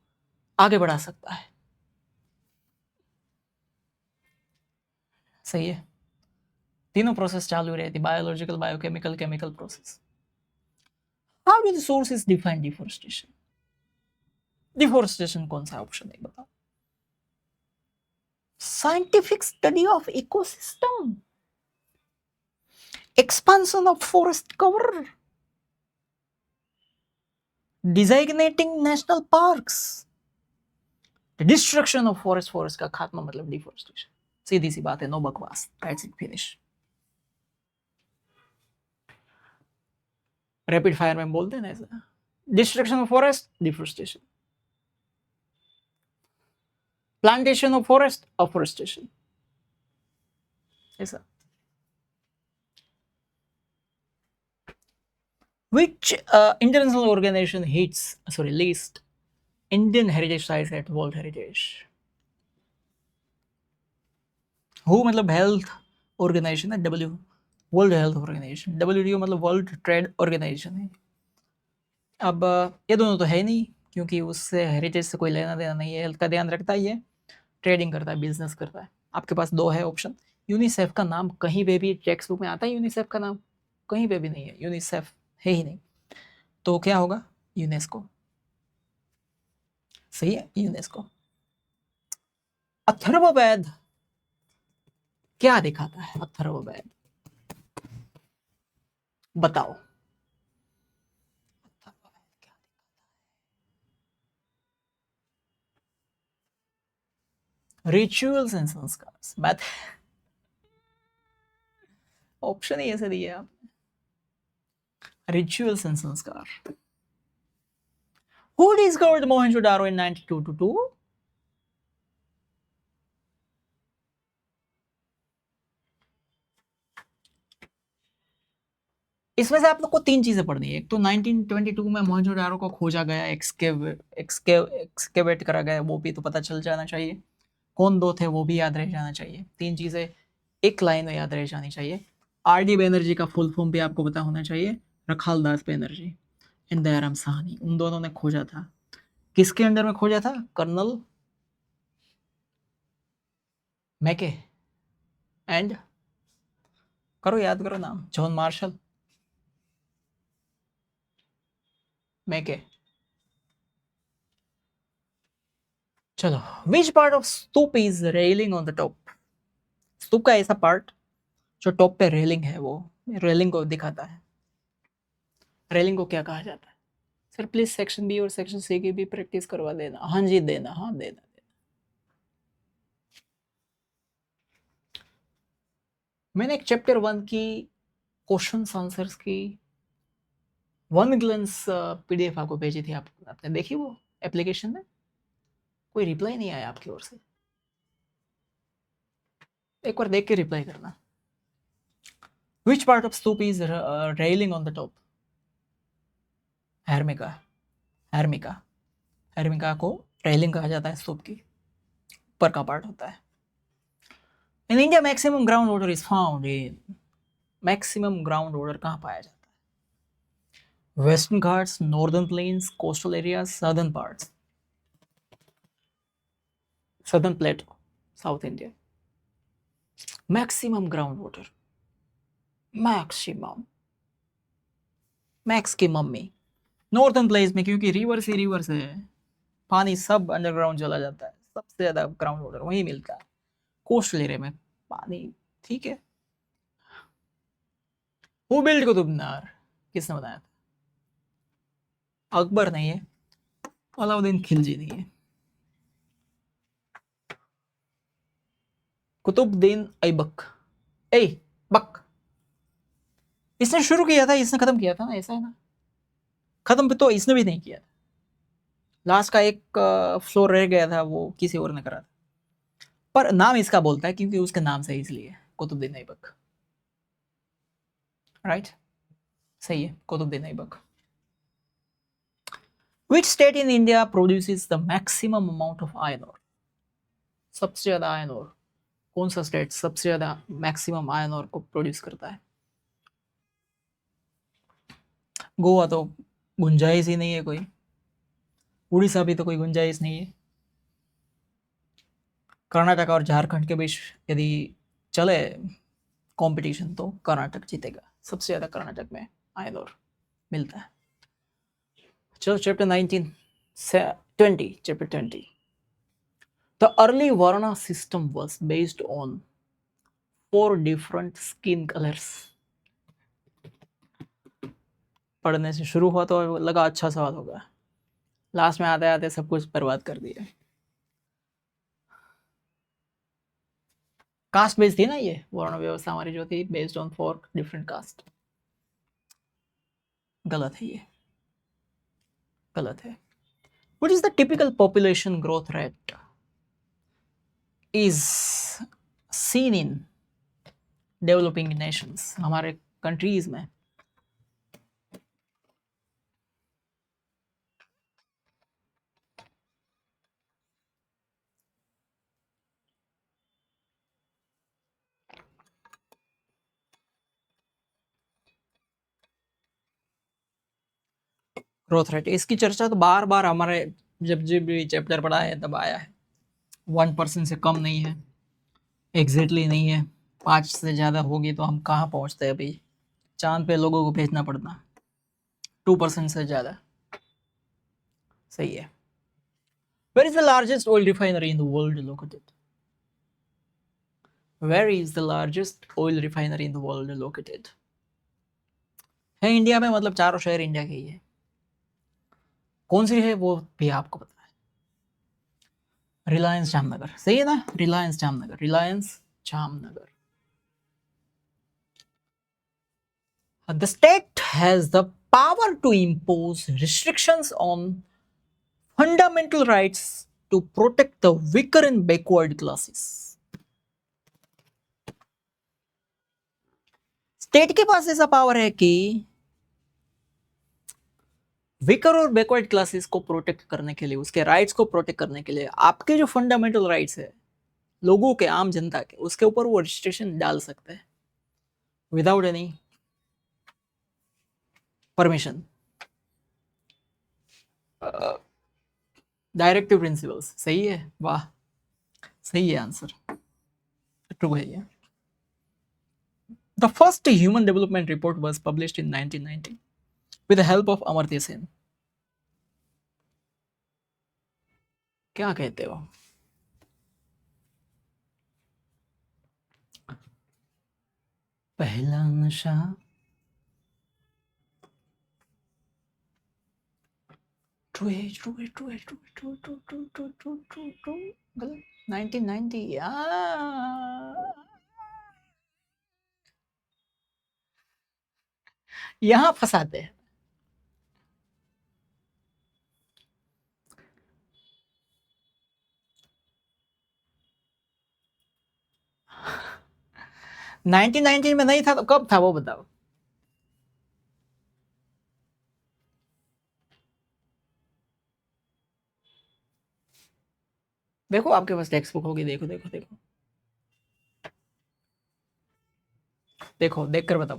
आगे बढ़ा सकता है। सही है, तीनों प्रोसेस चालू रहती, biological, biochemical, chemical process. How do the sources define deforestation? Deforestation कौन सा ऑप्शन है बताओ? Scientific study of ecosystem, expansion of forest cover, designating national parks, destruction of forest का खात्मा मतलब डिफोरेस्टेशन। सीधी सी बात है, नो बकवास, that's it, finish. Rapid fire में बोलते हैं ना ऐसा, destruction of forest, deforestation, plantation of forest, afforestation, ऐसा। Which international organization list Indian heritage sites at World Heritage? WHO मतलब हेल्थ ऑर्गेनाइजेशन है, W world health organization, WTO मतलब world trade organization है। अब ये दोनों तो है नहीं, क्योंकि उससे हेरिटेज से कोई लेना देना नहीं है। हेल्थ का ध्यान रखता है, ये ट्रेडिंग करता है, बिजनेस करता है। आपके पास दो है ऑप्शन। यूनिसेफ का नाम कहीं पे भी टेक्स्ट बुक में आता है? यूनिसेफ का नाम कहीं पे भी नहीं है, यूनिसेफ है ही नहीं। तो क्या होगा? यूनेस्को। सही है, यूनेस्को। अथर्ववेद क्या दिखाता है? अथर्ववेद बताओ। रिचुअल्स एंड संस्कार, मैथ ऑप्शन ही ऐसे दिए आप, रिचुअल्स एंड संस्कार। Who discovered Mohenjo-daro in 9222? इसमें से आप लोग को तीन चीजें पढ़नी है। एक तो 1922 में मोहनजोदारो को खोजा गया, एक्सकेवेट करा गया, वो भी तो पता चल जाना चाहिए। कौन दो थे वो भी याद रह जाना चाहिए। तीन चीजें एक लाइन में याद रह जानी चाहिए। आर.डी. बैनर्जी का फुल फॉर्म भी आपको पता होना चाहिए, रखाल दास बैनर्जी एंड दयाराम साहनी, उन दोनों ने खोजा था। किसके अंडर में खोजा था? कर्नल मैके एंड, करो याद करो नाम, जॉन मार्शल मैके। चलो, which part of stupa is railing on the top? Stupa का ऐसा पार्ट जो टॉप पे रेलिंग है, वो रेलिंग को दिखाता है। रेलिंग को क्या कहा जाता है? सर प्लीज सेक्शन बी और सेक्शन सी की भी प्रैक्टिस करवा देना। हाँ जी, देना, हाँ देना। मैंने एक चैप्टर 1 की क्वेश्चन आंसर्स की वन ग्लेंस पीडीएफ आपको भेजी थी, आपने देखी वो एप्लीकेशन में? कोई रिप्लाई नहीं आया आपकी ओर से, एक बार देख के रिप्लाई करना। Which part of stupa is railing on the top? Harmika. Harmika, harmika को रेलिंग कहा जाता है स्तूप की, ऊपर का पार्ट होता है। In India maximum ground water is found in, maximum ground water कहाँ पाया जाता है? Western Ghats, Northern Plains, coastal areas, southern parts, southern plateau, South India. Maximum groundwater, maximum, max की मम्मी नॉर्थन प्लेस में, क्योंकि river से river से पानी सब अंडरग्राउंड चला जाता है, सबसे ज्यादा ग्राउंड वाटर वहीं मिलता है। कोस्टल एरिया में पानी ठीक है। हु बिल्ड कुतुब मीनार, किसने बनाया था? अकबर नहीं है, अलाउद्दीन खिलजी नहीं है, कुतुबुद्दीन ऐबक ए बक। इसने शुरू किया था, इसने खत्म किया था ना, ऐसा है ना। खत्म भी तो इसने भी नहीं किया था, लास्ट का एक फ्लोर रह गया था, वो किसी और ने करा था। पर नाम इसका बोलता है क्योंकि उसके नाम से इसलिए कुतुबुद्दीन ऐबक। राइट, सही है, Qutubuddin Aibak. Which state in India produces the maximum amount of iron ore? सबसे ज्यादा आयन ओर कौन सा स्टेट सबसे ज्यादा मैक्सिमम आयन ओर को प्रोड्यूस करता है? गोवा तो गुंजाइश ही नहीं है कोई, उड़ीसा भी तो कोई गुंजाइश नहीं है। कर्नाटक और झारखंड के बीच यदि चले कंपटीशन तो कर्नाटक जीतेगा, सबसे ज्यादा कर्नाटक में आयन ओर मिलता है। चलो chapter 19 20 chapter 20. The early Varna system was based on 4 different skin colors. पढ़ने से शुरू हुआ तो लगा अच्छा सवाल होगा, लास्ट में आते आते सब कुछ बर्बाद कर दिया। कास्ट बेस्ड थी ना ये वर्ण व्यवस्था हमारी जो थी, बेस्ड ऑन 4 डिफरेंट कास्ट। गलत है, ये गलत है। What is the typical population growth rate is seen in developing nations, हमारे कंट्रीज में? ग्रोथ रेट, इसकी चर्चा तो बार बार हमारे जब जब भी चैप्टर पढ़ा है तब आया है। 1% से कम नहीं है, एग्जैक्टली नहीं है। 5 से ज़्यादा होगी तो हम कहाँ पहुँचते हैं अभी, चांद पे लोगों को भेजना पड़ता। 2% से ज़्यादा सही है। Where is the largest oil refinery in the world located? Where is the largest oil refinery in the world located? है इंडिया में, मतलब चारों शहर इंडिया के ही है। कौन सी है वो भी आपको पता है। रिलायंस जामनगर, सही है ना, Reliance Jamnagar, Reliance Jamnagar. The state has the power to impose restrictions on fundamental rights to protect the weaker and backward classes. State के पास ऐसा पावर है कि वीकर और बैकवर्ड क्लासेस को प्रोटेक्ट करने के लिए, उसके राइट्स को प्रोटेक्ट करने के लिए, आपके जो फंडामेंटल राइट्स है लोगों के, आम जनता के, उसके ऊपर वो रिस्ट्रिक्शन डाल सकते हैं without any permission. Directive principles, सही है, वाह, सही है आंसर, ट्रू है ये। The first human development report was published in 1990 with the help of Amartya Sen. क्या कहते हो? पहला नशा, ट्रू है, ट्रू है, ट्रू है, true true true true true true true true गलत। 1990 यहाँ फंसाते हैं। नाइनटीन 19 में नहीं था तो कब था वो बताओ। देखो आपके पास टेक्स्ट बुक होगी, देखो देखो देखो देखो, देख कर बताओ।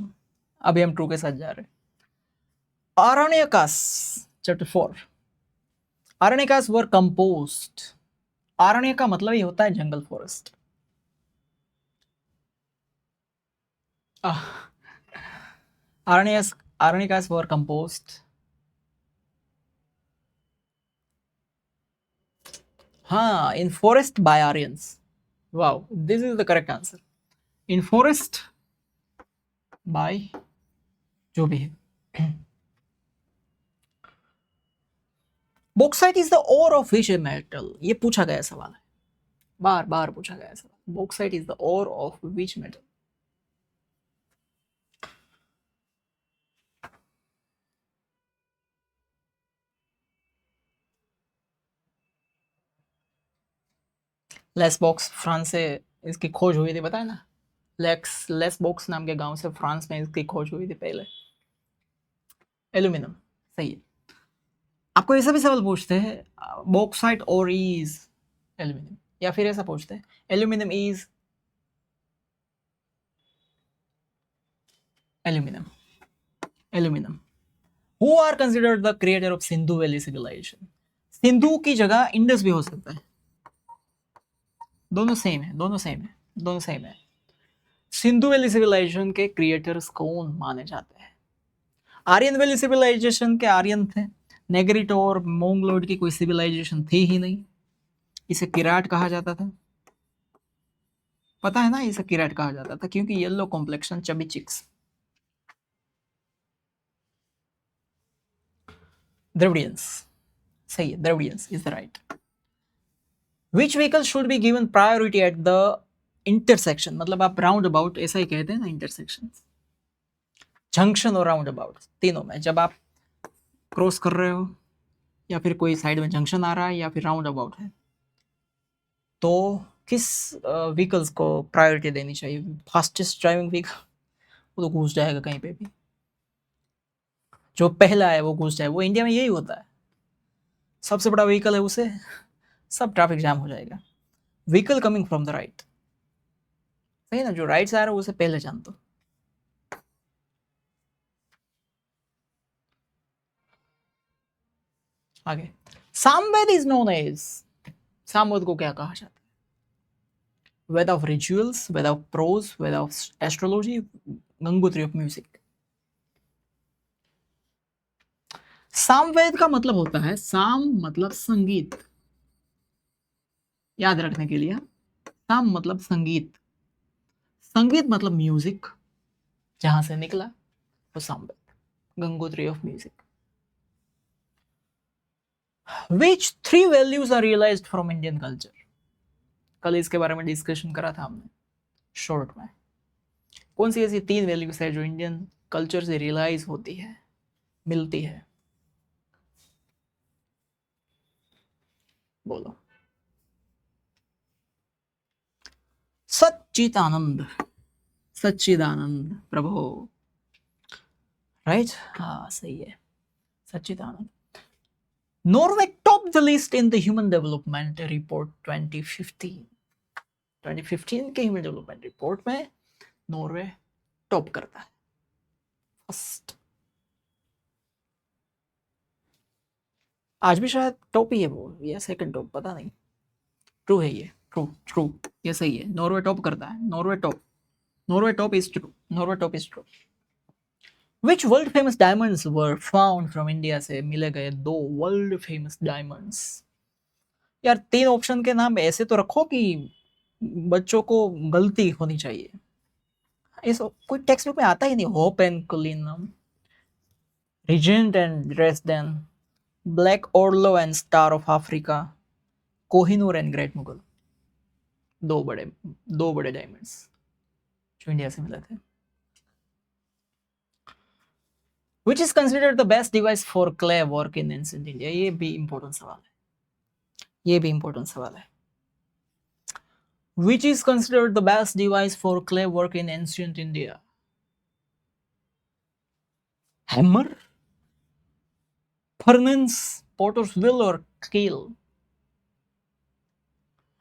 अभी हम ट्रू के साथ जा रहे हैं। Aranyakas, chapter 4. Aranyakas were composed. आरण्य का मतलब ये होता है जंगल, फॉरेस्ट. Aranyakas were composed. हाँ, in forest by Aryans. Wow, this is the correct answer. In forest by जो भी है. Bauxite is the ore of which metal? ये पूछा गया सवाल है, बार बार पूछा गया सवाल. Bauxite is the ore of which metal? लेसबॉक्स फ्रांस से इसकी खोज हुई थी, बताया ना. लेसबॉक्स नाम के गांव से फ्रांस में इसकी खोज हुई थी पहले. एल्यूमिनियम, सही है. आपको ऐसा भी सवाल पूछते हैं बॉक्साइट और इज एल्यूमिनियम, या फिर ऐसा पूछते हैं aluminium is aluminium. Aluminium. Who are considered the creator of Sindhu valley civilization? Sindhu की जगह इंडस भी हो सकता है, दोनों सेम है, दोनों सेम है, दोनों सेम है. सिंधु वैली सिविलाइजेशन के क्रिएटर्स कौन माने जाते हैं? आर्यन वैली सिविलाइजेशन के आर्यन थे. नेग्रिटो और मोंगलोइड की कोई सिविलाइजेशन थी ही नहीं. इसे किराट कहा जाता था, पता है ना, इसे किराट कहा जाता था क्योंकि yellow complexion, chubby cheeks. Dravidians, सही है, Dravidians is the right. Which vehicle should be given priority at the intersection? मतलब आप राउंड अबाउट ऐसा ही कहते हैं ना, इंटरसेक्शन, जंक्शन और राउंड अबाउट तीनों में. जब आप क्रॉस कर रहे हो या फिर कोई साइड में जंक्शन आ रहा है या फिर राउंड अबाउट है, तो किस व्हीकल्स को प्रायोरिटी देनी चाहिए? फास्टेस्ट ड्राइविंग व्हीकल, वो तो घुस जाएगा कहीं पे भी. जो पहला है वो घुस जाए, वो इंडिया में यही होता है. सबसे बड़ा व्हीकल है, उसे सब ट्रैफिक जाम हो जाएगा. Vehicle coming from the right, सही ना, जो राइट से आ रहा है उसे पहले जान दो. आगे, Samaveda is known as, Samaveda को क्या कहा जाता है? Veda of rituals, Veda of prose, Veda of astrology, Gangotri of music. Samaveda का मतलब होता है, साम मतलब संगीत, याद रखने के लिए. साम मतलब संगीत, संगीत मतलब म्यूजिक, जहां से निकला वो Samaveda, Gangotri of music. Which three values are realized from Indian culture? कल इसके बारे में डिस्कशन करा था हमने शॉर्ट में. कौन सी ऐसी तीन वैल्यूज है जो इंडियन कल्चर से रियलाइज होती है, मिलती है? बोलो. सच्चिदानंद, सच्चिदानंद प्रभु, राइट. हाँ सही है, Sachchidanand. Norway top the list in the human development report 2015. 2015 के ह्यूमन डेवलपमेंट रिपोर्ट में नॉर्वे टॉप करता है, फर्स्ट. आज भी शायद टॉप ही है वो, या सेकंड टॉप, पता नहीं. ट्रू है ये, ट्रू ट्रू, ये सही है. नॉर्वे टॉप करता है, Norway top, Norway top is true, Norway top is true. Which world famous diamonds were found from India? से मिले गए दो वर्ल्ड फेमस डायमंड्स. यार तीन ऑप्शन के नाम ऐसे तो रखो कि बच्चों को गलती होनी चाहिए. इस कोई टेक्स्ट बुक में आता ही नहीं. Hope and Cullinan, Regent and Dresden, Black Orlov and Star of Africa, Kohinoor and Great Mughal. दो बड़े डायमंड्स जो इंडिया से मिले थे. Which is considered the best device for clay work in ancient India? ये भी important सवाल है, ये भी important सवाल है. Which is considered the best device for clay work in ancient India? Hammer, furnace, potter's wheel और scale?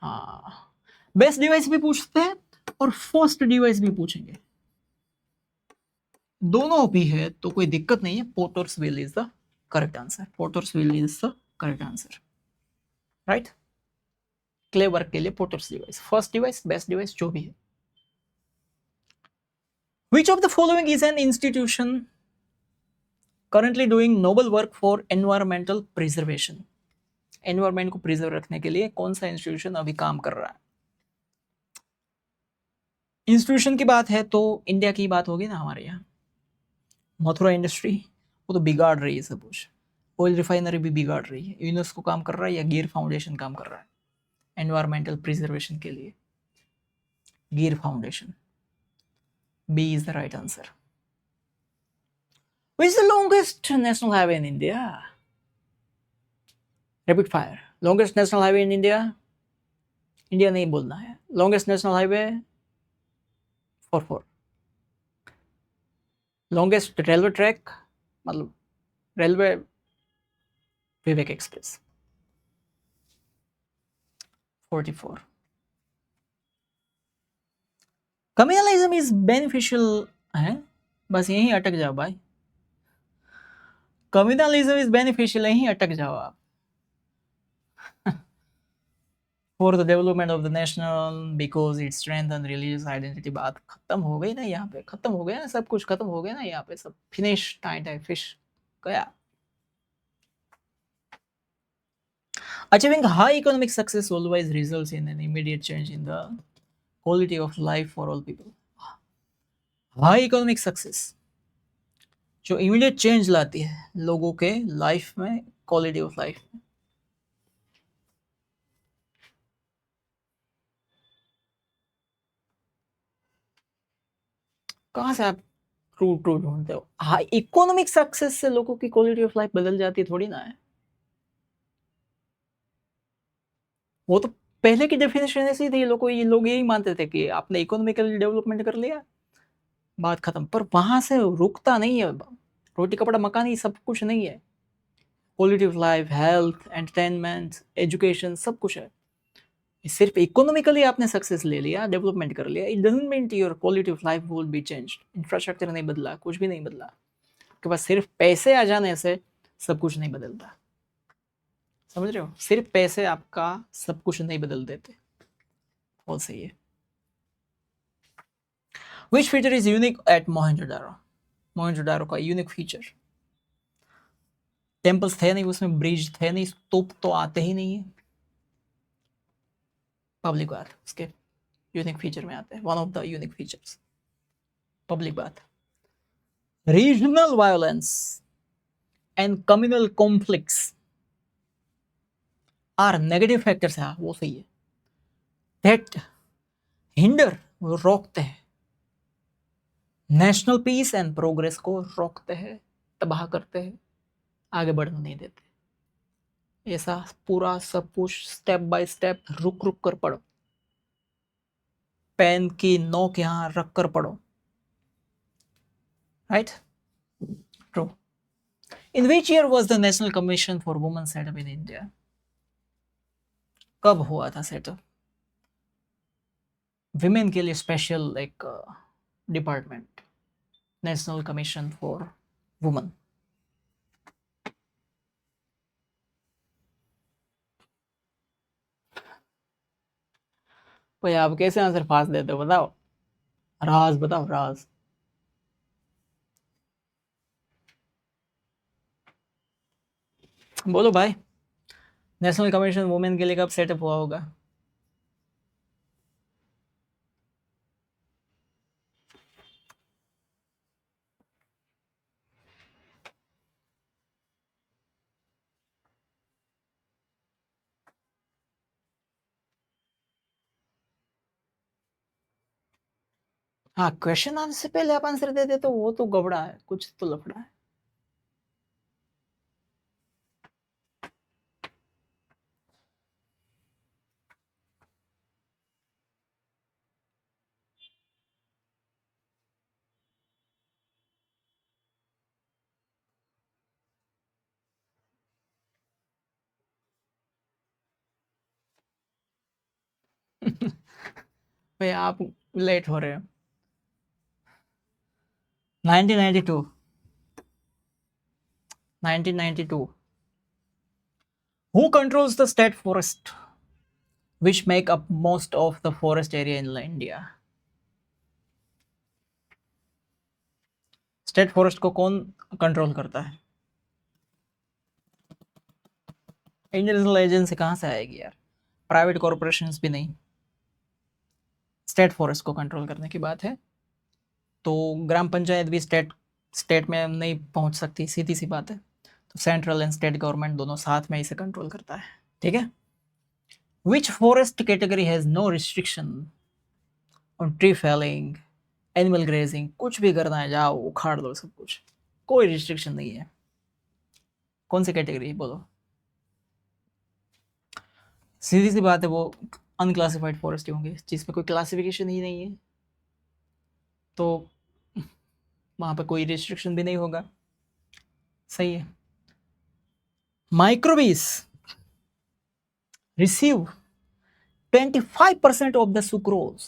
हाँ, बेस्ट डिवाइस भी पूछते हैं और फर्स्ट डिवाइस भी पूछेंगे. दोनों भी है तो कोई दिक्कत नहीं है. Pottersville is the correct answer. Pottersville is the correct answer. Right. Clay work के लिए potters device, first device, best device, जो भी है. Which of the following is an institution currently doing noble work for environmental preservation? Environment को preserve रखने के लिए कौन सा इंस्टीट्यूशन अभी काम कर रहा है? इंस्टीट्यूशन की बात है तो इंडिया की बात होगी ना. हमारे यहाँ मथुरा इंडस्ट्री, वो तो बिगाड़ रही है सब कुछ. ऑयल रिफाइनरी भी बिगाड़ रही है. यूनेस्को काम कर रहा है या गिर फाउंडेशन काम कर रहा है एनवायरमेंटल प्रिजर्वेशन के लिए? Gir foundation. B is the right answer. Which is the longest national highway in India? Rapid fire. Longest national highway in India? India नहीं बोलना है. Longest national highway? 4. Longest railway track? मतलब railway, Vivek express. 44. Communalism is beneficial है. बस यहीं अटक जाओ भाई. कम्युनलिज्म इज बेनिफिशियल, यहीं अटक जाओ आप. For the development of the national because it strengthen religious identity. बात खत्म हो गई ना यहाँ पे. खत्म हो गया ना सब कुछ. खत्म हो गया ना यहाँ पे सब. फिनिश. टाइम फिश गया. Achieving high economic success always results in an immediate change in the quality of life for all people. High economic success जो immediate change लाती है लोगों के लाइफ में, क्वालिटी ऑफ लाइफ में. कहाँ से आप ट्रू ट्रू ढूंढते हो? हाँ, इकोनॉमिक सक्सेस से लोगों की क्वालिटी ऑफ लाइफ बदल जाती है थोड़ी ना है. वो तो पहले की डेफिनेशन ऐसी थी. ये लोग यही मानते थे कि आपने इकोनॉमिकली डेवलपमेंट कर लिया, बात खत्म. पर वहां से रुकता नहीं है. रोटी कपड़ा मकान ही सब कुछ नहीं है. Quality of life, health, entertainment, education, सब कुछ है. सिर्फ इकोनॉमिकली आपने सक्सेस ले लिया, डेवलपमेंट कर लिया, it doesn't mean your quality of life will be changed. Infrastructure नहीं बदला, कुछ भी नहीं बदला. आपके पास सिर्फ पैसे आ जाने से सब कुछ नहीं बदलता. समझ रहे हो? सिर्फ पैसे आपका सब कुछ नहीं बदल देते. बहुत सही है. Which feature is unique at Mohenjo-daro? Mohenjodaro का यूनिक फीचर. टेम्पल्स थे नहीं उसमें, ब्रिज थे नहीं, स्तूप तो आते ही नहीं है. पब्लिक बात उसके यूनिक फीचर में आते हैं. One of the unique features public बात. Regional violence and communal conflicts are negative factors है. वो सही है. दैट हिंडर, वो रोकते हैं. नेशनल पीस एंड प्रोग्रेस को रोकते हैं, तबाह करते हैं, आगे बढ़ने नहीं देते. ऐसा पूरा सब कुछ स्टेप बाय स्टेप रुक रुक कर पढ़ो. पेन की नोक यहां रख कर पढ़ो. Right. True. In which year was the national commission for women setup in India? कब हुआ था सेटअप विमेन के लिए स्पेशल एक department, national commission for women? भाई आप कैसे आंसर फास्ट देते हो? बताओ राज, बताओ राज. बोलो भाई. नेशनल कमीशन वुमेन के लिए कब सेटअप हुआ होगा? हाँ, क्वेश्चन आने से पहले आप आंसर दे दे तो वो तो गबड़ा है, कुछ तो लफड़ा है. भाई आप लेट हो रहे हो. 1992 1992 Who controls the state forest which make up most of the forest area in India? State forest को कौन कंट्रोल करता है? इंडियन एजेंसी कहाँ से आएगी यार? प्राइवेट कॉरपोरेशंस भी नहीं। स्टेट फॉरेस्ट को कंट्रोल करने की बात है तो ग्राम पंचायत भी स्टेट में नहीं पहुंच सकती, सीधी सी बात है। तो सेंट्रल एंड स्टेट गवर्नमेंट दोनों साथ में इसे कंट्रोल करता है, ठीक है। Which forest category has no restriction on tree felling, animal grazing? कुछ भी करना है जाओ उखाड़ दो सब कुछ, कोई रिस्ट्रिक्शन नहीं है। कौन सी कैटेगरी बोलो? सीधी सी बात है, वो अनक्लासिफाइड फॉरेस्ट ही होंगे जिसमें कोई क्लासिफिकेशन ही नहीं है, तो वहां पर कोई रिस्ट्रिक्शन भी नहीं होगा। सही है। माइक्रोबीज receive 25% of the sucrose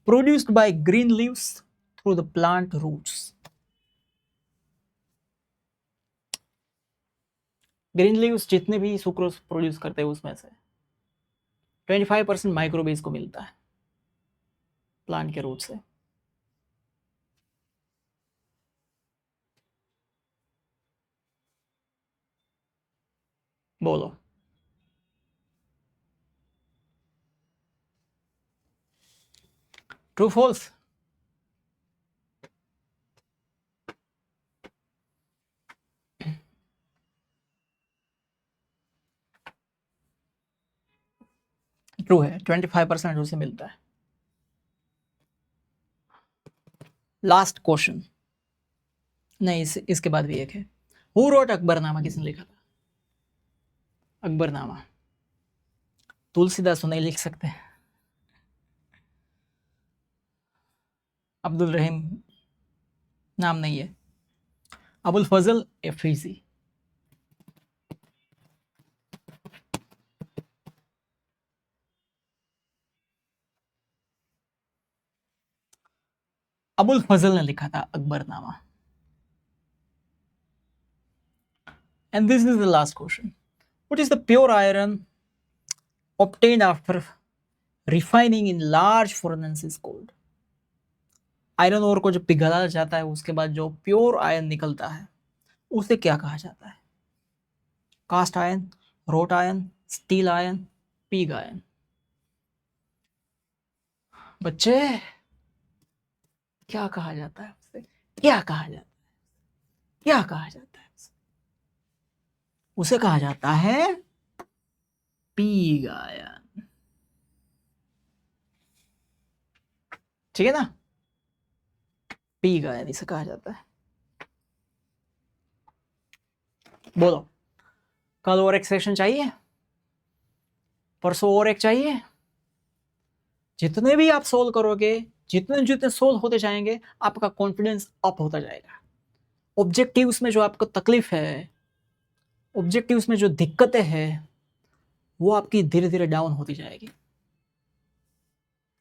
produced by green leaves through the plant roots. Green leaves जितने भी सुक्रोज प्रोड्यूस करते हैं उसमें से 25% माइक्रोबीज को मिलता है प्लांट के रूट से। बोलो ट्रू फॉल्स? ट्रू है, 25% उसे मिलता है। लास्ट क्वेश्चन, नहीं इसके बाद भी एक है। Who wrote Akbarnama? किसने लिखा था अकबरनामा? तुलसीदास तो नहीं लिख सकते, अब्दुल रहीम नाम नहीं है, अबुल फजल एफरीजी। अबुल फजल ने लिखा था Akbarnama. And this is the last question. What is the pure iron obtained after refining in large furnaces called? Iron ore को जब पिघला जाता है उसके बाद जो प्योर आयरन निकलता है उसे क्या कहा जाता है? Cast iron, wrought iron, steel iron, pig iron? बच्चे क्या कहा जाता है उसे? क्या कहा जाता है? क्या कहा जाता है उसे? कहा जाता है पिग आयरन, ठीक है ना? पिग आयरन इसे कहा जाता है। बोलो कल और एक सेशन चाहिए? परसों और एक चाहिए? जितने भी आप सोल्व करोगे, जितने जितने सोल्व होते जाएंगे आपका कॉन्फिडेंस अप होता जाएगा। ऑब्जेक्टिव्स में जो आपको तकलीफ है, ऑब्जेक्टिव्स में जो दिक्कतें हैं, वो आपकी धीरे धीरे डाउन होती जाएगी,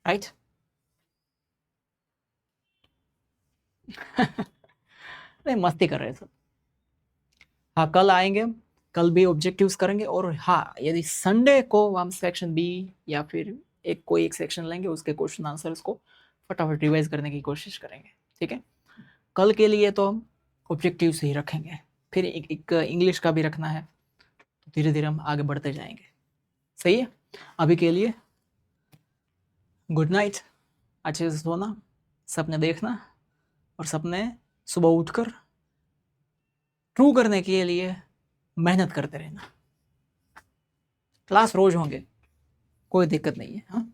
राइट? नहीं मस्ती कर रहे हैं सब। हाँ कल आएंगे, कल भी ऑब्जेक्टिव्स करेंगे। और हाँ यदि संडे को हम सेक्शन बी या फिर कोई एक सेक्शन लेंगे, उसके क्वेश्चन आंसर्स को फटाफट रिवाइज करने की कोशिश करेंगे, ठीक है? कल के लिए तो हम ऑब्जेक्टिव्स ही रखेंगे, फिर एक इंग्लिश का भी रखना है, तो धीरे धीरे हम आगे बढ़ते जाएंगे। सही है? अभी के लिए गुड नाइट, अच्छे से सोना, सपने देखना और सपने सुबह उठकर ट्रू करने के लिए मेहनत करते रहना। क्लास रोज होंगे, कोई दिक्कत नहीं है। हाँ